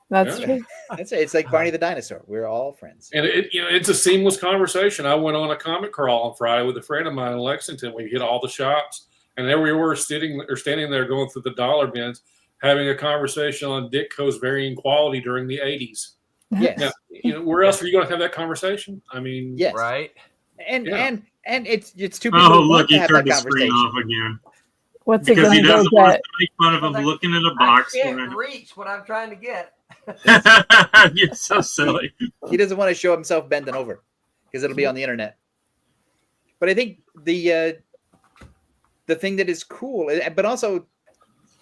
Speaker 9: That's true.
Speaker 6: That's it. It's like Barney the dinosaur. We're all friends.
Speaker 8: And it's a seamless conversation. I went on a comic crawl on Friday with a friend of mine in Lexington. We hit all the shops, and there we were standing there going through the dollar bins, having a conversation on Ditko's varying quality during the 80s.
Speaker 6: Yes.
Speaker 8: Now, where else are you going to have that conversation? I mean,
Speaker 6: yes.
Speaker 5: Right.
Speaker 6: And it's two people.
Speaker 10: Oh,
Speaker 6: who
Speaker 10: look,
Speaker 6: want to
Speaker 10: he
Speaker 6: have
Speaker 10: turned
Speaker 6: that
Speaker 10: the screen
Speaker 6: conversation.
Speaker 10: off again.
Speaker 9: What's it
Speaker 10: Because
Speaker 9: going
Speaker 10: he
Speaker 9: to go
Speaker 10: doesn't want us
Speaker 9: get?
Speaker 10: to make fun of him looking in a box.
Speaker 5: I can't reach what I'm trying to get.
Speaker 10: You're so silly.
Speaker 6: He doesn't want to show himself bending over because it'll be on the internet. But I think the thing that is cool, but also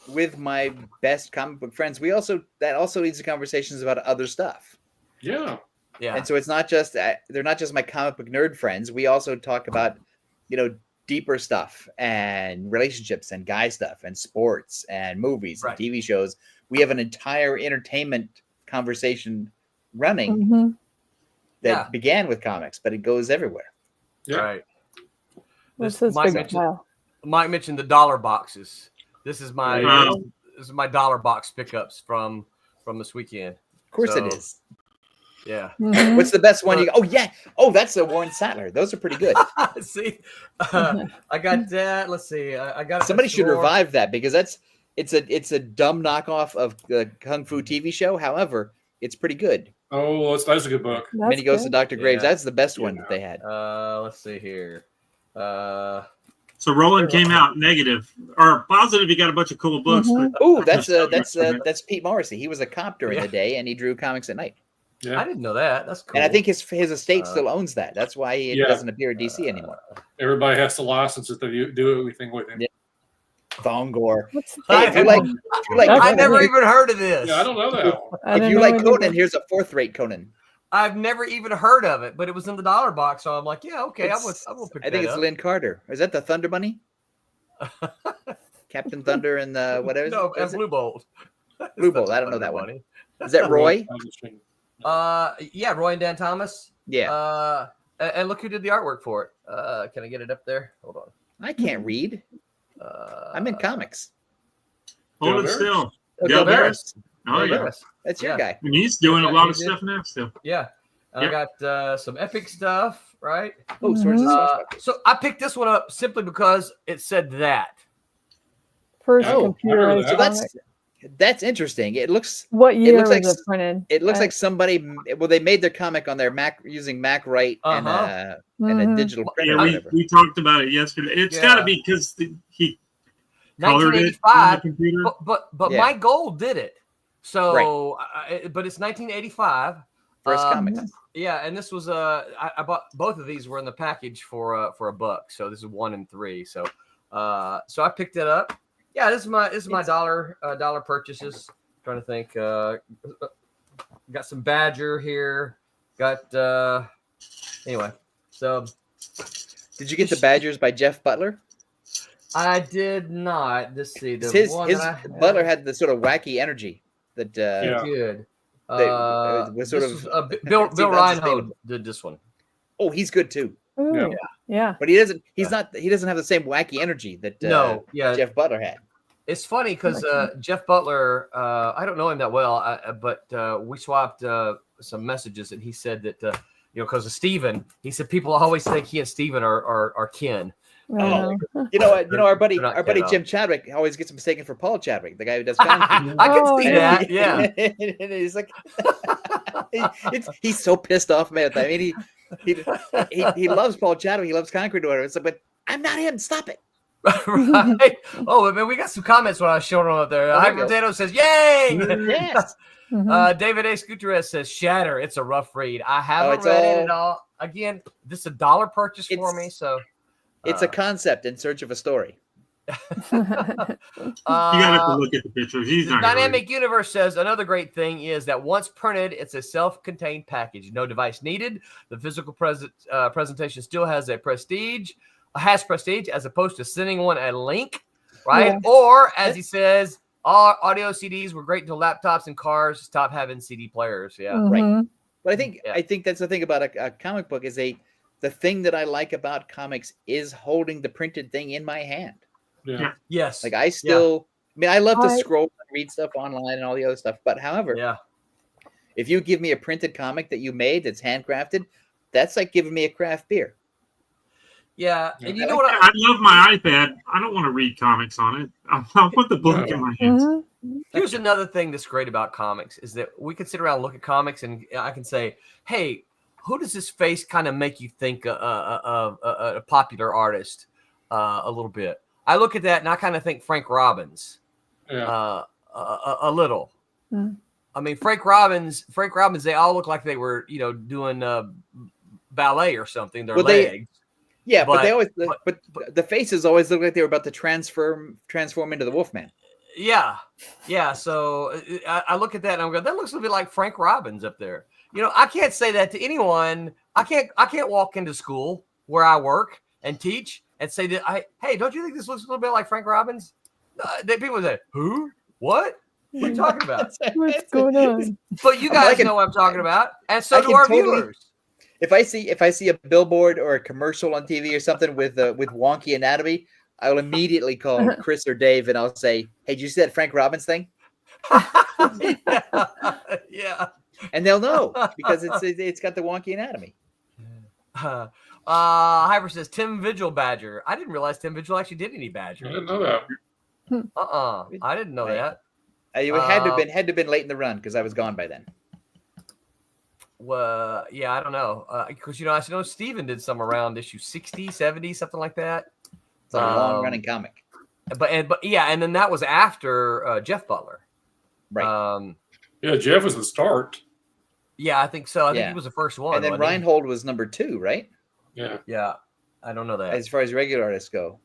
Speaker 6: with my best comic book friends, that also leads to conversations about other stuff.
Speaker 8: Yeah.
Speaker 5: Yeah.
Speaker 6: And so it's not just they're not just my comic book nerd friends. We also talk about deeper stuff and relationships and guy stuff and sports and movies and TV shows. We have an entire entertainment conversation running that began with comics, but it goes everywhere.
Speaker 8: Yeah.
Speaker 5: Right.
Speaker 9: Mike
Speaker 5: mentioned the dollar boxes. This is my dollar box pickups from this weekend.
Speaker 6: Of course it is.
Speaker 5: Yeah.
Speaker 6: What's the best one? Oh yeah. Oh, that's the Warren Sattler. Those are pretty good.
Speaker 5: See, I got that. Let's see. I got.
Speaker 6: Somebody should revive that because it's a dumb knockoff of the Kung Fu TV show. However, it's pretty good.
Speaker 8: Oh, that's a good book.
Speaker 6: Minnie Goes to Dr. Graves. That's the best one that they had.
Speaker 5: Let's see here.
Speaker 10: So Roland came out negative or positive. He got a bunch of cool books.
Speaker 6: Oh, that's Pete Morrissey. He was a cop during the day, and he drew comics at night.
Speaker 5: Yeah. I didn't know that. That's cool.
Speaker 6: And I think his estate still owns that. That's why it doesn't appear at DC anymore.
Speaker 8: Everybody has to license it to do everything with him.
Speaker 6: Yeah. Thongor.
Speaker 5: Hey, if you like I never even heard of this.
Speaker 8: Yeah, I don't know that.
Speaker 6: If you like Conan, here's a fourth-rate Conan.
Speaker 5: I've never even heard of it, but it was in the dollar box, so I'm like, yeah, okay, I will pick that up.
Speaker 6: I think it's Lynn Carter. Is that the Thunder Bunny? Captain Thunder and the whatever?
Speaker 5: No, and Blue Bolt.
Speaker 6: Blue Bolt. I don't know that one. Is that Roy?
Speaker 5: Yeah, Roy and Dan Thomas.
Speaker 6: Yeah.
Speaker 5: And look who did the artwork for it. Can I get it up there? Hold on.
Speaker 6: I can't read. I'm in comics.
Speaker 10: Hold it still.
Speaker 6: Del Barris.
Speaker 10: Oh yeah,
Speaker 6: that's your guy.
Speaker 10: And he's doing a lot of stuff now still.
Speaker 5: Yeah. I got some epic stuff, right?
Speaker 6: Oh,
Speaker 5: so I picked this one up simply because it said that.
Speaker 9: First computerized.
Speaker 6: So that's interesting. It looks.
Speaker 9: What year was
Speaker 6: like,
Speaker 9: it printed?
Speaker 6: It looks like somebody. Well, they made their comic on their Mac using MacWrite and a digital printer.
Speaker 10: Yeah, we talked about it yesterday. It's got to be because he colored it on the computer.
Speaker 5: But Mike Gold did it. So, but it's 1985.
Speaker 6: First comics.
Speaker 5: Yeah, and this was I bought both of these were in the package for $1. So this is 1 and 3. So I picked it up. Yeah, this is my dollar purchases. Trying to think. Got some Badger here. Got anyway. So
Speaker 6: did you get the Badgers by Jeff Butler?
Speaker 5: I did not. Let's see.
Speaker 6: His Butler had the sort of wacky energy that
Speaker 5: good.
Speaker 6: Was sort of
Speaker 5: Bill Reinhold did this one.
Speaker 6: Oh, he's good too.
Speaker 9: Ooh, yeah.
Speaker 6: But he doesn't have the same wacky energy that Jeff Butler had.
Speaker 5: It's funny because Jeff Butler, I don't know him that well, but we swapped some messages, and he said that because of Steven, he said people always think he and Steven are kin.
Speaker 6: Oh, our buddy Jim Chadwick always gets mistaken for Paul Chadwick, the guy who does.
Speaker 5: I can see that. Yeah,
Speaker 6: and he's like, he's so pissed off, man. I mean, he loves Paul Chadwick. He loves Concrete or whatever. It's like, but I'm not him. Stop it.
Speaker 5: Right. Oh, man, we got some comments when I was showing them up there. Hyper Potato says, "Yay!"
Speaker 6: Yes.
Speaker 5: David A. Gutierrez says, "Shatter. It's a rough read. I haven't read it at all. Again, this is a $1 purchase for me, so
Speaker 6: it's a concept in search of a story."
Speaker 10: You gotta have to look at the pictures. He's not
Speaker 5: Dynamic Universe says another great thing is that once printed, it's a self-contained package. No device needed. The physical presentation still has prestige as opposed to sending one a link, right? Yeah. Or as he says, all audio CDs were great until laptops and cars stopped having CD players. Yeah,
Speaker 6: right. But I think that's the thing about a comic book is the thing that I like about comics is holding the printed thing in my hand.
Speaker 8: Yeah.
Speaker 5: Yes.
Speaker 6: Like I mean, I love to scroll and read stuff online and all the other stuff. But however, if you give me a printed comic that you made that's handcrafted, that's like giving me a craft beer.
Speaker 5: Yeah. And you know
Speaker 10: what? I love my iPad. I don't want to read comics on it. I want the book in my hands.
Speaker 5: Here's another thing that's great about comics is that we can sit around and look at comics and I can say, hey, who does this face kind of make you think of a popular artist a little bit? I look at that and I kind of think Frank Robbins a little. I mean, Frank Robbins, they all look like they were, doing ballet or something. Their legs.
Speaker 6: But the faces always look like they were about to transform into the Wolfman.
Speaker 5: Yeah. So I look at that and I'm going, that looks a little bit like Frank Robbins up there. I can't say that to anyone. I can't walk into school where I work and teach and say that hey, don't you think this looks a little bit like Frank Robbins? People say, who? What? What are you talking about?
Speaker 9: What's going on?
Speaker 5: But you guys know what I'm talking about, and so do our viewers.
Speaker 6: If I see a billboard or a commercial on TV or something with wonky anatomy, I will immediately call Chris or Dave and I'll say, "Hey, did you see that Frank Robbins thing?"
Speaker 5: Yeah.
Speaker 6: And they'll know because it's got the wonky anatomy.
Speaker 5: Hyper says Tim Vigil Badger. I didn't realize Tim Vigil actually did any Badger.
Speaker 8: I didn't know that.
Speaker 5: I didn't know that.
Speaker 6: You had to have been late in the run because I was gone by then.
Speaker 5: Well, yeah, I don't know. Because, I know Steven did some around issue 60, 70, something like that.
Speaker 6: It's like a long-running comic.
Speaker 5: But yeah, and then that was after Jeff Butler.
Speaker 6: Right.
Speaker 8: Yeah, Jeff was the start.
Speaker 5: Yeah, I think so. I think he was the first one.
Speaker 6: And then Reinhold was number 2, right?
Speaker 8: Yeah.
Speaker 5: Yeah. I don't know that.
Speaker 6: As far as regular artists go.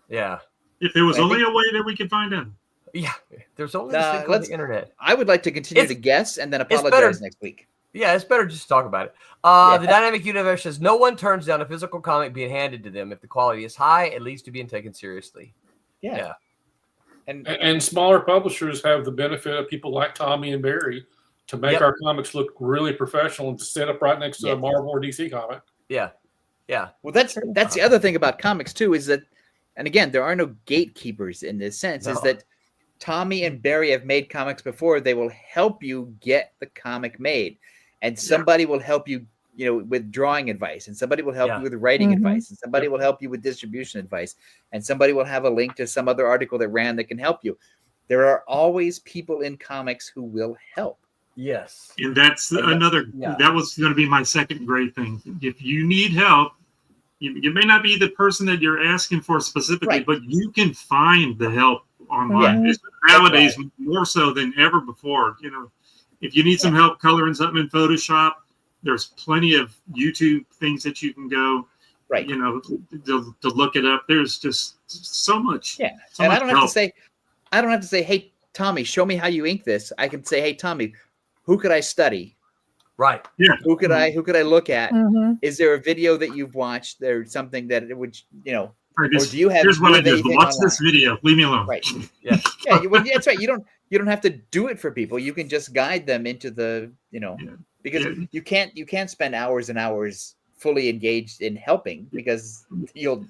Speaker 5: Yeah.
Speaker 10: If there was only a way that we could find out.
Speaker 5: Yeah. There's only this thing called the internet.
Speaker 6: I would like to continue to guess and then apologize next week.
Speaker 5: Yeah, it's better just to talk about it. The Dynamic Universe says no one turns down a physical comic being handed to them. If the quality is high, it leads to being taken seriously.
Speaker 6: Yeah.
Speaker 8: And smaller publishers have the benefit of people like Tommy and Barry to make our comics look really professional and set up right next to a Marvel or DC comic.
Speaker 5: Yeah. Yeah.
Speaker 6: Well, that's the other thing about comics too, is that, and again, there are no gatekeepers in this sense, is that Tommy and Barry have made comics before. They will help you get the comic made, and somebody will help you, with drawing advice, and somebody will help you with writing advice, and somebody will help you with distribution advice, and somebody will have a link to some other article that ran that can help you. There are always people in comics who will help.
Speaker 5: Yes.
Speaker 10: And that's that was going to be my second great thing. If you need help, you may not be the person that you're asking for specifically, but you can find the help online. Nowadays, more so than ever before. If you need some help coloring something in Photoshop, there's plenty of YouTube things that you can go, to look it up. There's just so much.
Speaker 6: Yeah. And I don't have to say, hey, Tommy, show me how you ink this. I can say, hey, Tommy, who could I study?
Speaker 5: Right.
Speaker 10: Yeah.
Speaker 6: Who could I look at? Is there a video that you've watched? There's something that it would, or do you have?
Speaker 10: Here's what I do. Watch this video. Leave me alone.
Speaker 6: Right. Yeah. That's right. You don't have to do it for people. You can just guide them into the, because you can't spend hours and hours fully engaged in helping because you'll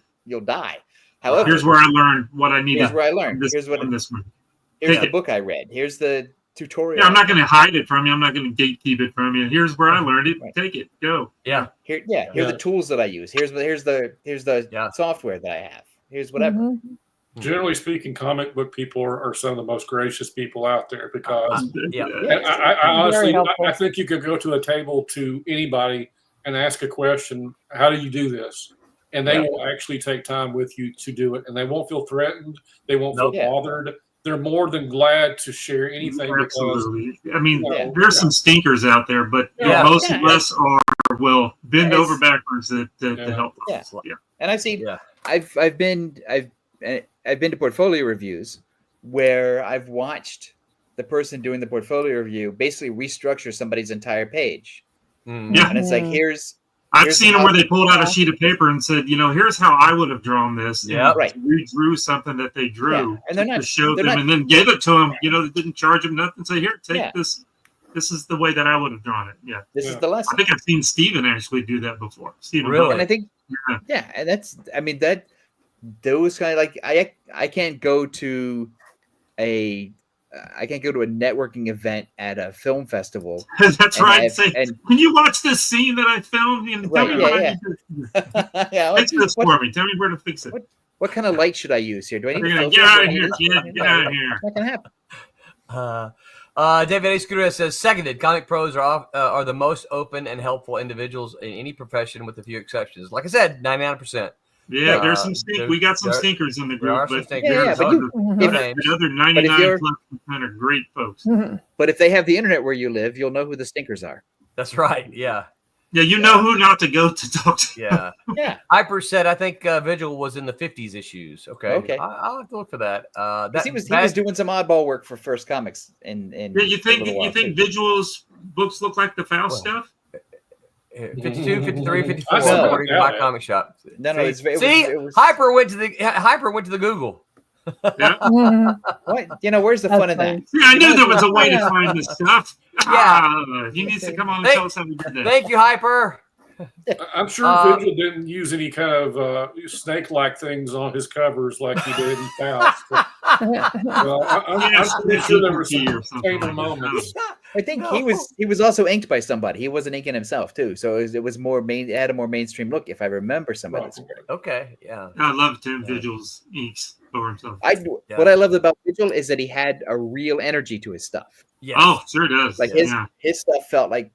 Speaker 6: die. However,
Speaker 10: here's where I learned what I need.
Speaker 6: Here's where I learned.
Speaker 10: Here's
Speaker 6: the book I read. Here's the tutorial.
Speaker 10: Yeah, I'm not going to hide it from you. I'm not going to gatekeep it from you. Here's where I learned it. Take it. Go.
Speaker 5: Yeah.
Speaker 6: Here are the tools that I use. Here's the software that I have. Here's whatever.
Speaker 8: Generally speaking, comic book people are some of the most gracious people out there because I honestly, I think you could go to a table to anybody and ask a question. How do you do this? And they
Speaker 6: Right.
Speaker 8: will actually take time with you to do it, and they won't feel threatened. They won't feel
Speaker 6: Yeah.
Speaker 8: bothered. They're more than glad to share anything.
Speaker 7: Absolutely. I mean,
Speaker 6: Yeah.
Speaker 7: there's some stinkers out there, but
Speaker 8: Yeah.
Speaker 7: most
Speaker 6: Yeah.
Speaker 7: of us will bend
Speaker 6: It's-
Speaker 7: over backwards to
Speaker 8: Yeah.
Speaker 7: help.
Speaker 6: Yeah.
Speaker 7: us. Yeah.
Speaker 6: And I've seen,
Speaker 5: Yeah.
Speaker 6: I've been to portfolio reviews where I've watched the person doing the portfolio review basically restructure somebody's entire page,
Speaker 7: Yeah.
Speaker 6: and it's like here's
Speaker 7: I've seen them
Speaker 6: how-
Speaker 7: where they pulled out
Speaker 9: Yeah.
Speaker 7: a sheet of paper and said, here's how I would have drawn this. And
Speaker 5: Yep.
Speaker 6: Right.
Speaker 7: redrew something that they drew
Speaker 6: Yeah. And they're
Speaker 7: to
Speaker 6: not-
Speaker 7: show
Speaker 6: they're
Speaker 7: them,
Speaker 6: not-
Speaker 7: and then gave it to them. They didn't charge them nothing. Say, here, take
Speaker 6: Yeah.
Speaker 7: this. This is the way that I would have drawn it. Yeah.
Speaker 6: this
Speaker 8: Yeah.
Speaker 6: is the
Speaker 7: I
Speaker 6: lesson.
Speaker 7: think I've seen Steven actually do that before. Steven
Speaker 5: Really?
Speaker 7: Butler.
Speaker 6: And I think
Speaker 7: Yeah.
Speaker 6: and that's those kind of like I can't go to a networking event at a film festival.
Speaker 7: That's
Speaker 6: And
Speaker 7: right.
Speaker 6: I've-
Speaker 7: Say,
Speaker 6: and-
Speaker 7: can you watch this scene that I filmed? And
Speaker 6: Right,
Speaker 7: tell me
Speaker 6: yeah,
Speaker 7: what I
Speaker 6: yeah.
Speaker 7: need to
Speaker 6: Yeah, like,
Speaker 7: fix this for me. Tell me where to fix it.
Speaker 6: what kind of light should I use here? Do I need
Speaker 7: They're
Speaker 6: to
Speaker 7: gonna,
Speaker 6: filter?
Speaker 7: get out
Speaker 6: Do I
Speaker 7: of
Speaker 6: need
Speaker 7: here,
Speaker 6: this?
Speaker 7: kid. Get out of here.
Speaker 6: It's not gonna happen.
Speaker 5: David A. Scudero says, seconded, comic pros are the most open and helpful individuals in any profession with a few exceptions. Like I said, 99%.
Speaker 7: Yeah, there's some
Speaker 5: there-
Speaker 7: we got some
Speaker 5: there-
Speaker 7: stinkers in the
Speaker 5: there are
Speaker 7: group,
Speaker 5: some
Speaker 7: but
Speaker 5: stinkers.
Speaker 6: Yeah, but you-
Speaker 5: No
Speaker 6: if-
Speaker 5: names.
Speaker 7: the other
Speaker 6: But if
Speaker 7: 99 plus % are great folks.
Speaker 6: But if they have the internet where you live, you'll know who the stinkers are.
Speaker 5: That's right. Yeah.
Speaker 7: Yeah, you know who not to go to talk to.
Speaker 5: Yeah.
Speaker 6: Yeah.
Speaker 5: Hyper said, I think Vigil was in the 50s issues. Okay.
Speaker 6: Okay.
Speaker 5: I'll have to look for that.
Speaker 6: 'Cause he was doing some oddball work for First Comics in
Speaker 7: Yeah, you
Speaker 6: a little while,
Speaker 7: think
Speaker 6: too.
Speaker 7: Visual's books look like the Faust stuff?
Speaker 5: 52, 53, 54,
Speaker 8: I saw
Speaker 5: according to
Speaker 8: that.
Speaker 5: my comic shop.
Speaker 6: No, no,
Speaker 5: See,
Speaker 6: it was
Speaker 5: Hyper went to the Google.
Speaker 7: Yeah.
Speaker 6: what? Where's the
Speaker 9: That's
Speaker 6: fun in that?
Speaker 9: funny.
Speaker 7: Yeah, I knew there was a way to find this stuff.
Speaker 5: Yeah.
Speaker 7: He needs to come on and
Speaker 5: Thank-
Speaker 7: tell us how we did that.
Speaker 5: Thank you, Hyper.
Speaker 8: I'm sure Vigil didn't use any kind of snake-like things on his covers like he did in Faust. But, well, I'm pretty sure there were some
Speaker 7: or something
Speaker 8: fatal
Speaker 7: like that.
Speaker 8: moments.
Speaker 6: I think he was also inked by somebody. He wasn't inking himself too, so it was more it had a more mainstream look. If I remember some of this correct.
Speaker 5: Okay, yeah.
Speaker 7: I love Tim Vigil's inks for himself.
Speaker 5: Yeah.
Speaker 6: What I loved about Vigil is that he had a real energy to his stuff.
Speaker 5: Yes.
Speaker 7: Oh, sure does.
Speaker 6: Like
Speaker 7: yeah.
Speaker 6: his stuff felt like,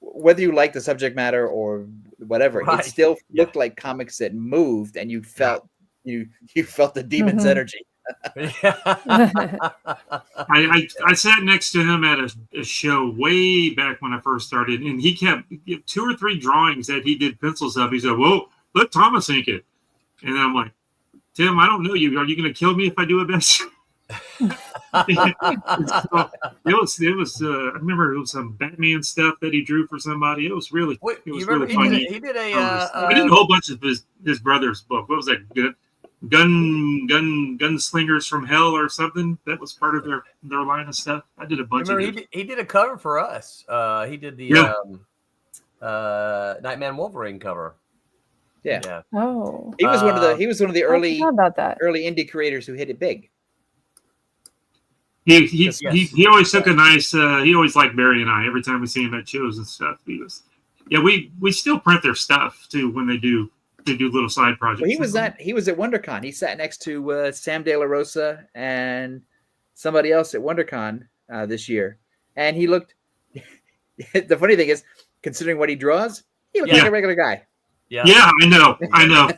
Speaker 6: whether you like the subject matter or whatever,
Speaker 5: Right.
Speaker 6: it still looked like comics that moved, and you felt you felt the demon's energy.
Speaker 7: I sat next to him at a show way back when I first started, and he kept 2 or 3 drawings that he did pencils of. He said, "Well, let Thomas ink it," and I'm like, "Tim, I don't know you. Are you going to kill me if I do it best?" It was. I remember it was some Batman stuff that he drew for somebody. It was really.
Speaker 5: Wait,
Speaker 7: It was
Speaker 5: you remember
Speaker 7: really funny.
Speaker 5: he did a
Speaker 7: I did a whole bunch of his brother's book. What was that? Gunslingers from Hell or something. That was part of their line of stuff. I did a bunch of it.
Speaker 5: he did a cover for us. He did the Nightman Wolverine cover.
Speaker 6: Yeah.
Speaker 5: Yeah.
Speaker 9: Oh,
Speaker 6: He was one of the
Speaker 9: I
Speaker 6: early
Speaker 9: forgot about that.
Speaker 6: indie creators who hit it big.
Speaker 7: He always took a nice. He always liked Barry and I. Every time we see him at shows and stuff, he was. Yeah, we still print their stuff too when they do little side projects.
Speaker 6: Well, he was at WonderCon. He sat next to Sam De La Rosa and somebody else at WonderCon this year, and he looked. The funny thing is, considering what he draws, he looked like a regular guy.
Speaker 5: Yeah.
Speaker 7: Yeah, I know. I know.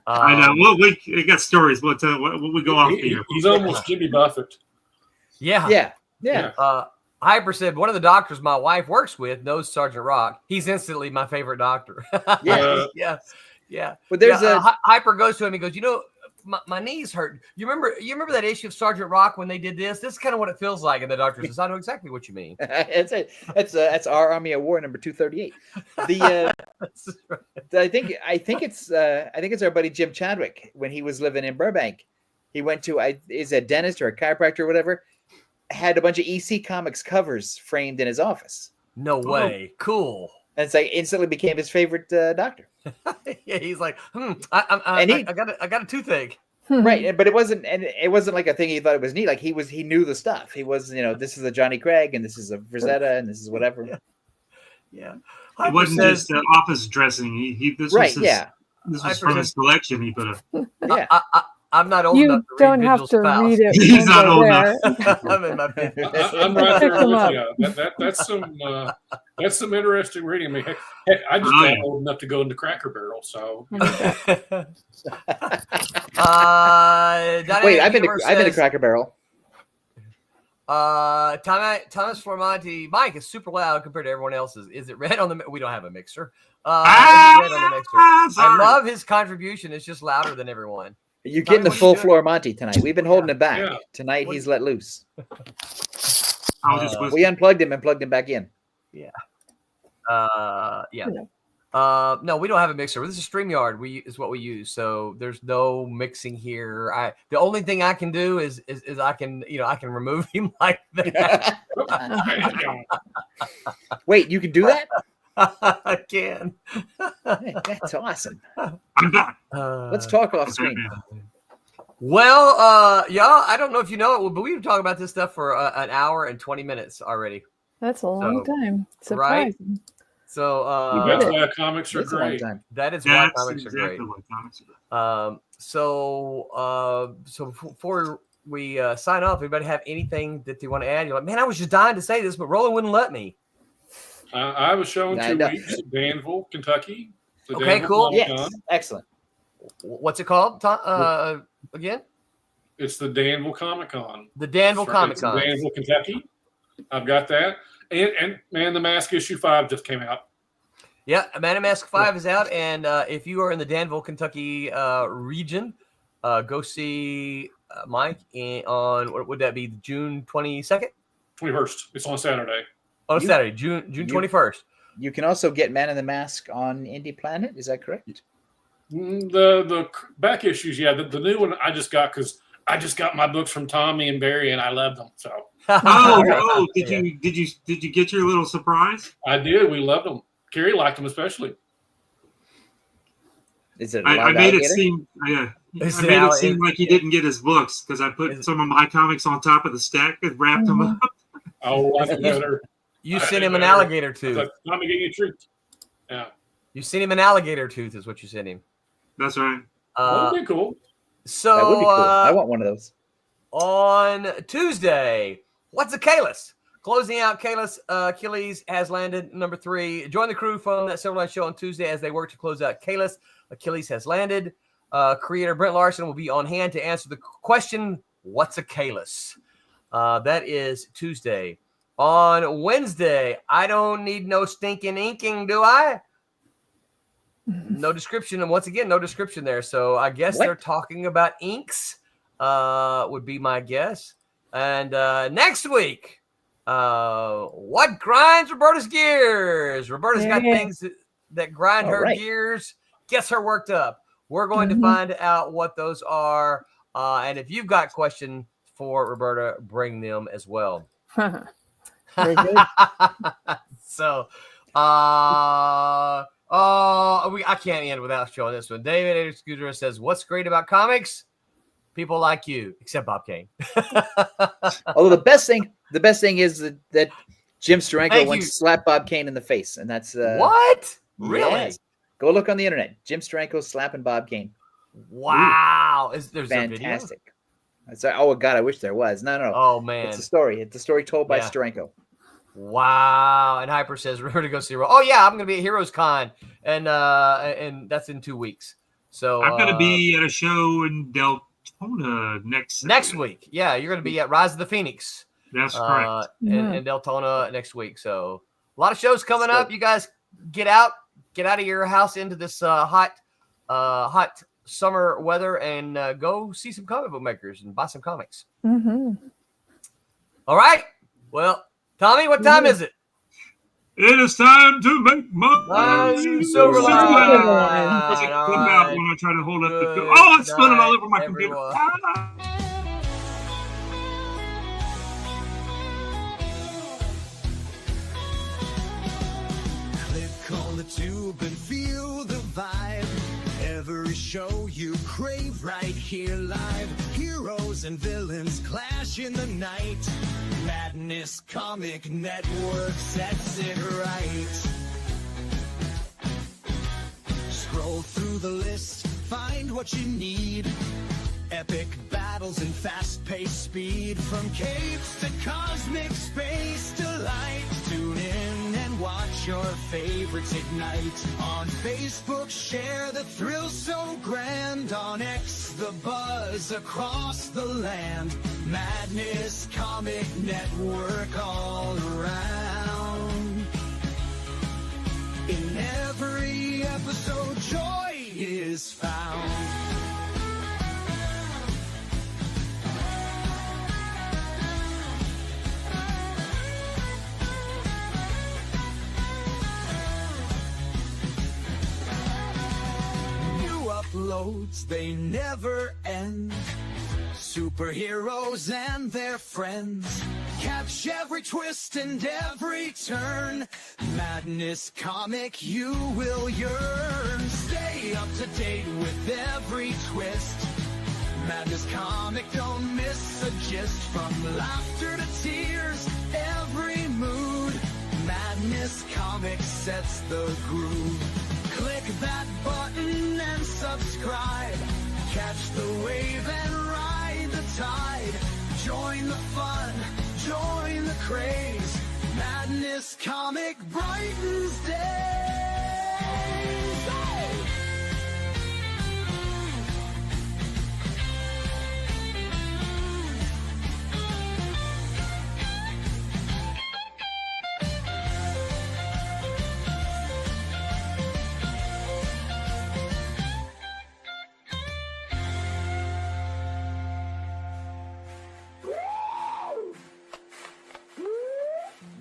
Speaker 5: Um,
Speaker 7: We got stories. What we go off here?
Speaker 8: He's almost Jimmy Buffett.
Speaker 5: Yeah.
Speaker 6: Yeah.
Speaker 5: Hyper said one of the doctors my wife works with knows Sergeant Rock. He's instantly my favorite doctor.
Speaker 6: Yeah.
Speaker 5: Yeah.
Speaker 6: But there's
Speaker 5: Hyper goes to him. He goes, my knees hurt. You remember that issue of Sergeant Rock when they did this? This is kind of what it feels like. And the doctor says, I know exactly what you mean.
Speaker 6: That's our Army of War number 238. I think it's our buddy Jim Chadwick when he was living in Burbank. He went to is a dentist or a chiropractor or whatever. Had a bunch of EC Comics covers framed in his office.
Speaker 5: No way. Cool.
Speaker 6: And it's like instantly became his favorite doctor.
Speaker 5: Yeah, he's like, I got a toothache.
Speaker 6: Right, but it wasn't like a thing he thought it was neat. Like he knew the stuff. He was, this is a Johnny Craig and this is a Rosetta and this is whatever.
Speaker 5: Yeah.
Speaker 7: It wasn't just office dressing. This was from his collection. He put a.
Speaker 6: Yeah.
Speaker 5: I'm not old
Speaker 9: You
Speaker 5: enough to
Speaker 9: don't
Speaker 5: read
Speaker 9: have
Speaker 5: Vigil's
Speaker 9: to
Speaker 5: spouse.
Speaker 9: read it.
Speaker 10: He's
Speaker 9: when
Speaker 10: not
Speaker 9: they're
Speaker 10: old
Speaker 9: there.
Speaker 5: I'm in my 50s.
Speaker 8: I'm right
Speaker 9: Pick
Speaker 8: there
Speaker 9: them
Speaker 8: with
Speaker 9: up.
Speaker 8: you. That's some interesting reading. I mean, heck, I just got old enough to go into Cracker Barrel. So,
Speaker 6: Wait, I've been to Cracker Barrel.
Speaker 5: Thomas Formonti, Mike is super loud compared to everyone else's. Is it red on the? We don't have a mixer. Is it red on the mixer? I love his contribution. It's just louder than everyone.
Speaker 6: You're getting the full floor Monty tonight. We've been holding it back.
Speaker 8: Yeah.
Speaker 6: Tonight he's let loose.
Speaker 10: I'll
Speaker 6: We unplugged him and plugged him back in.
Speaker 5: Yeah. No, we don't have a mixer. This is StreamYard. Is what we use. So there's no mixing here. The only thing I can do is I can remove him like that.
Speaker 6: Wait, you can do that?
Speaker 5: I can.
Speaker 6: That's awesome.
Speaker 10: I'm back.
Speaker 6: Let's talk off screen.
Speaker 5: Well, y'all, I don't know if you know it, but we've been talking about this stuff for an hour and 20 minutes already.
Speaker 9: That's a long time. Surprising.
Speaker 5: Right? So
Speaker 8: that's why comics are great.
Speaker 5: That is why comics
Speaker 10: exactly
Speaker 5: are great.
Speaker 10: What comics are great.
Speaker 5: So before we sign off, anybody have anything that they want to add? You're like, man, I was just dying to say this, but Roland wouldn't let me.
Speaker 8: I was shown 2 weeks at Danville, Kentucky.
Speaker 5: Okay, cool.
Speaker 6: Yes, excellent.
Speaker 5: What's it called? Again?
Speaker 8: It's the Danville Comic Con.
Speaker 5: The Danville Comic Con.
Speaker 8: Danville, Kentucky. I've got that. And Man the Mask issue 5 just came out.
Speaker 5: Yeah, Man in Mask 5 is out. And if you are in the Danville, Kentucky region, go see Mike on, what would that be, June 22nd?
Speaker 8: 21st. It's on Saturday.
Speaker 5: On Saturday, June 21st.
Speaker 6: You can also get Man in the Mask on Indie Planet. Is that correct?
Speaker 8: The back issues, yeah. The new one I just got because I just got my books from Tommy and Barry, and I love them. So.
Speaker 10: Did you get your little surprise?
Speaker 8: I did. We loved them. Carrie liked them especially.
Speaker 6: Is it?
Speaker 10: I made it seem. Yeah. I made it seem like he didn't get his books because I put some of my comics on top of the stack and wrapped them up.
Speaker 8: Oh, that's better.
Speaker 5: You sent him an alligator tooth.
Speaker 8: Tommy gave you a treat. Yeah.
Speaker 5: You sent him an alligator tooth, is what you sent him.
Speaker 10: That's right.
Speaker 8: That would be cool.
Speaker 5: So
Speaker 6: that would be cool. I want one of those.
Speaker 5: On Tuesday, what's a Kalis? Closing out Kalis, Achilles has landed number 3. Join the crew from that Silverline show on Tuesday as they work to close out Kalis. Achilles has landed. Creator Brent Larson will be on hand to answer the question, what's a Kalis? That is Tuesday. On Wednesday, I don't need no stinking inking, do I? No description. And once again, no description there. So I guess they're talking about inks, would be my guess. And next week, what grinds Roberta's gears? Roberta's got things that grind her gears, gets her worked up. We're going to find out what those are. And if you've got questions for Roberta, bring them as well.
Speaker 9: Very good.
Speaker 5: So, I can't end without showing this one. David Scooter says, "What's great about comics? People like you, except Bob Kane."
Speaker 6: Although the best thing is that Jim Steranko once slapped Bob Kane in the face, and that's
Speaker 5: what? Really?
Speaker 6: Yes. Go look on the internet. Jim Steranko slapping Bob Kane.
Speaker 5: Wow! There's
Speaker 6: fantastic. Oh God, I wish there was. No.
Speaker 5: Oh man,
Speaker 6: it's a story. It's a story told by Steranko.
Speaker 5: Wow! And Hyper says, "Remember to go see." Oh yeah, I'm going to be at Heroes Con, and that's in 2 weeks. So
Speaker 10: I'm going to be at a show in Deltona next
Speaker 5: week. Yeah, you're going to be at Rise of the Phoenix.
Speaker 10: That's correct.
Speaker 5: In Deltona next week. So a lot of shows coming up. You guys get out of your house into this hot summer weather and go see some comic book makers and buy some comics. All right. Well, Tommy, what time is it?
Speaker 10: It is time to make money.
Speaker 5: Silverline.
Speaker 10: Come out when I try to hold up the. Oh, it's spilling all over my computer.
Speaker 11: Click on the tube and feel the vibe. Every show you crave right here live. Heroes and villains clash in the night. Madness Comic Network sets it right. Scroll through the list, find what you need. Epic battles and fast-paced speed, from capes to cosmic space delight. Tune in and watch your favorites ignite. On Facebook, share the thrill so grand. On X, the buzz across the land. Madness Comic Network all around. In every episode, joy is found. Uploads, they never end. Superheroes and their friends. Catch every twist and every turn. Madness Comic, you will yearn. Stay up to date with every twist. Madness Comic, don't miss a gist. From laughter to tears, every mood. Madness Comic sets the groove. Click that button and subscribe. Catch the wave and ride the tide. Join the fun, join the craze. Madness Comic brightens days. Hey!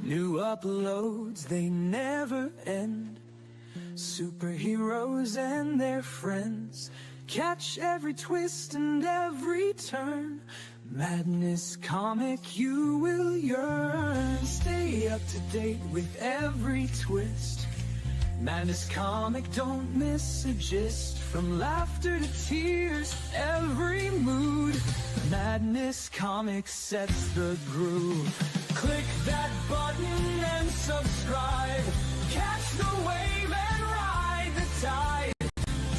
Speaker 11: New uploads, they never end. Superheroes and their friends. Catch every twist and every turn. Madness Comic, you will yearn. Stay up to date with every twist. Madness Comic, don't miss a gist. From laughter to tears, every mood. Madness Comic sets the groove. Click that button and subscribe. Catch the wave and ride the tide.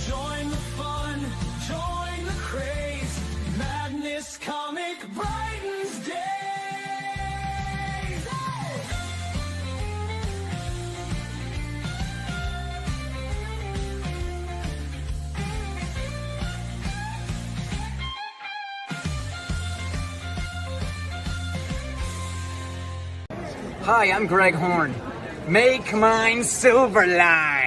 Speaker 11: Join the fun, join the craze. Madness Comic brightens days.
Speaker 12: Hi, I'm Greg Horn. Make mine Silverline.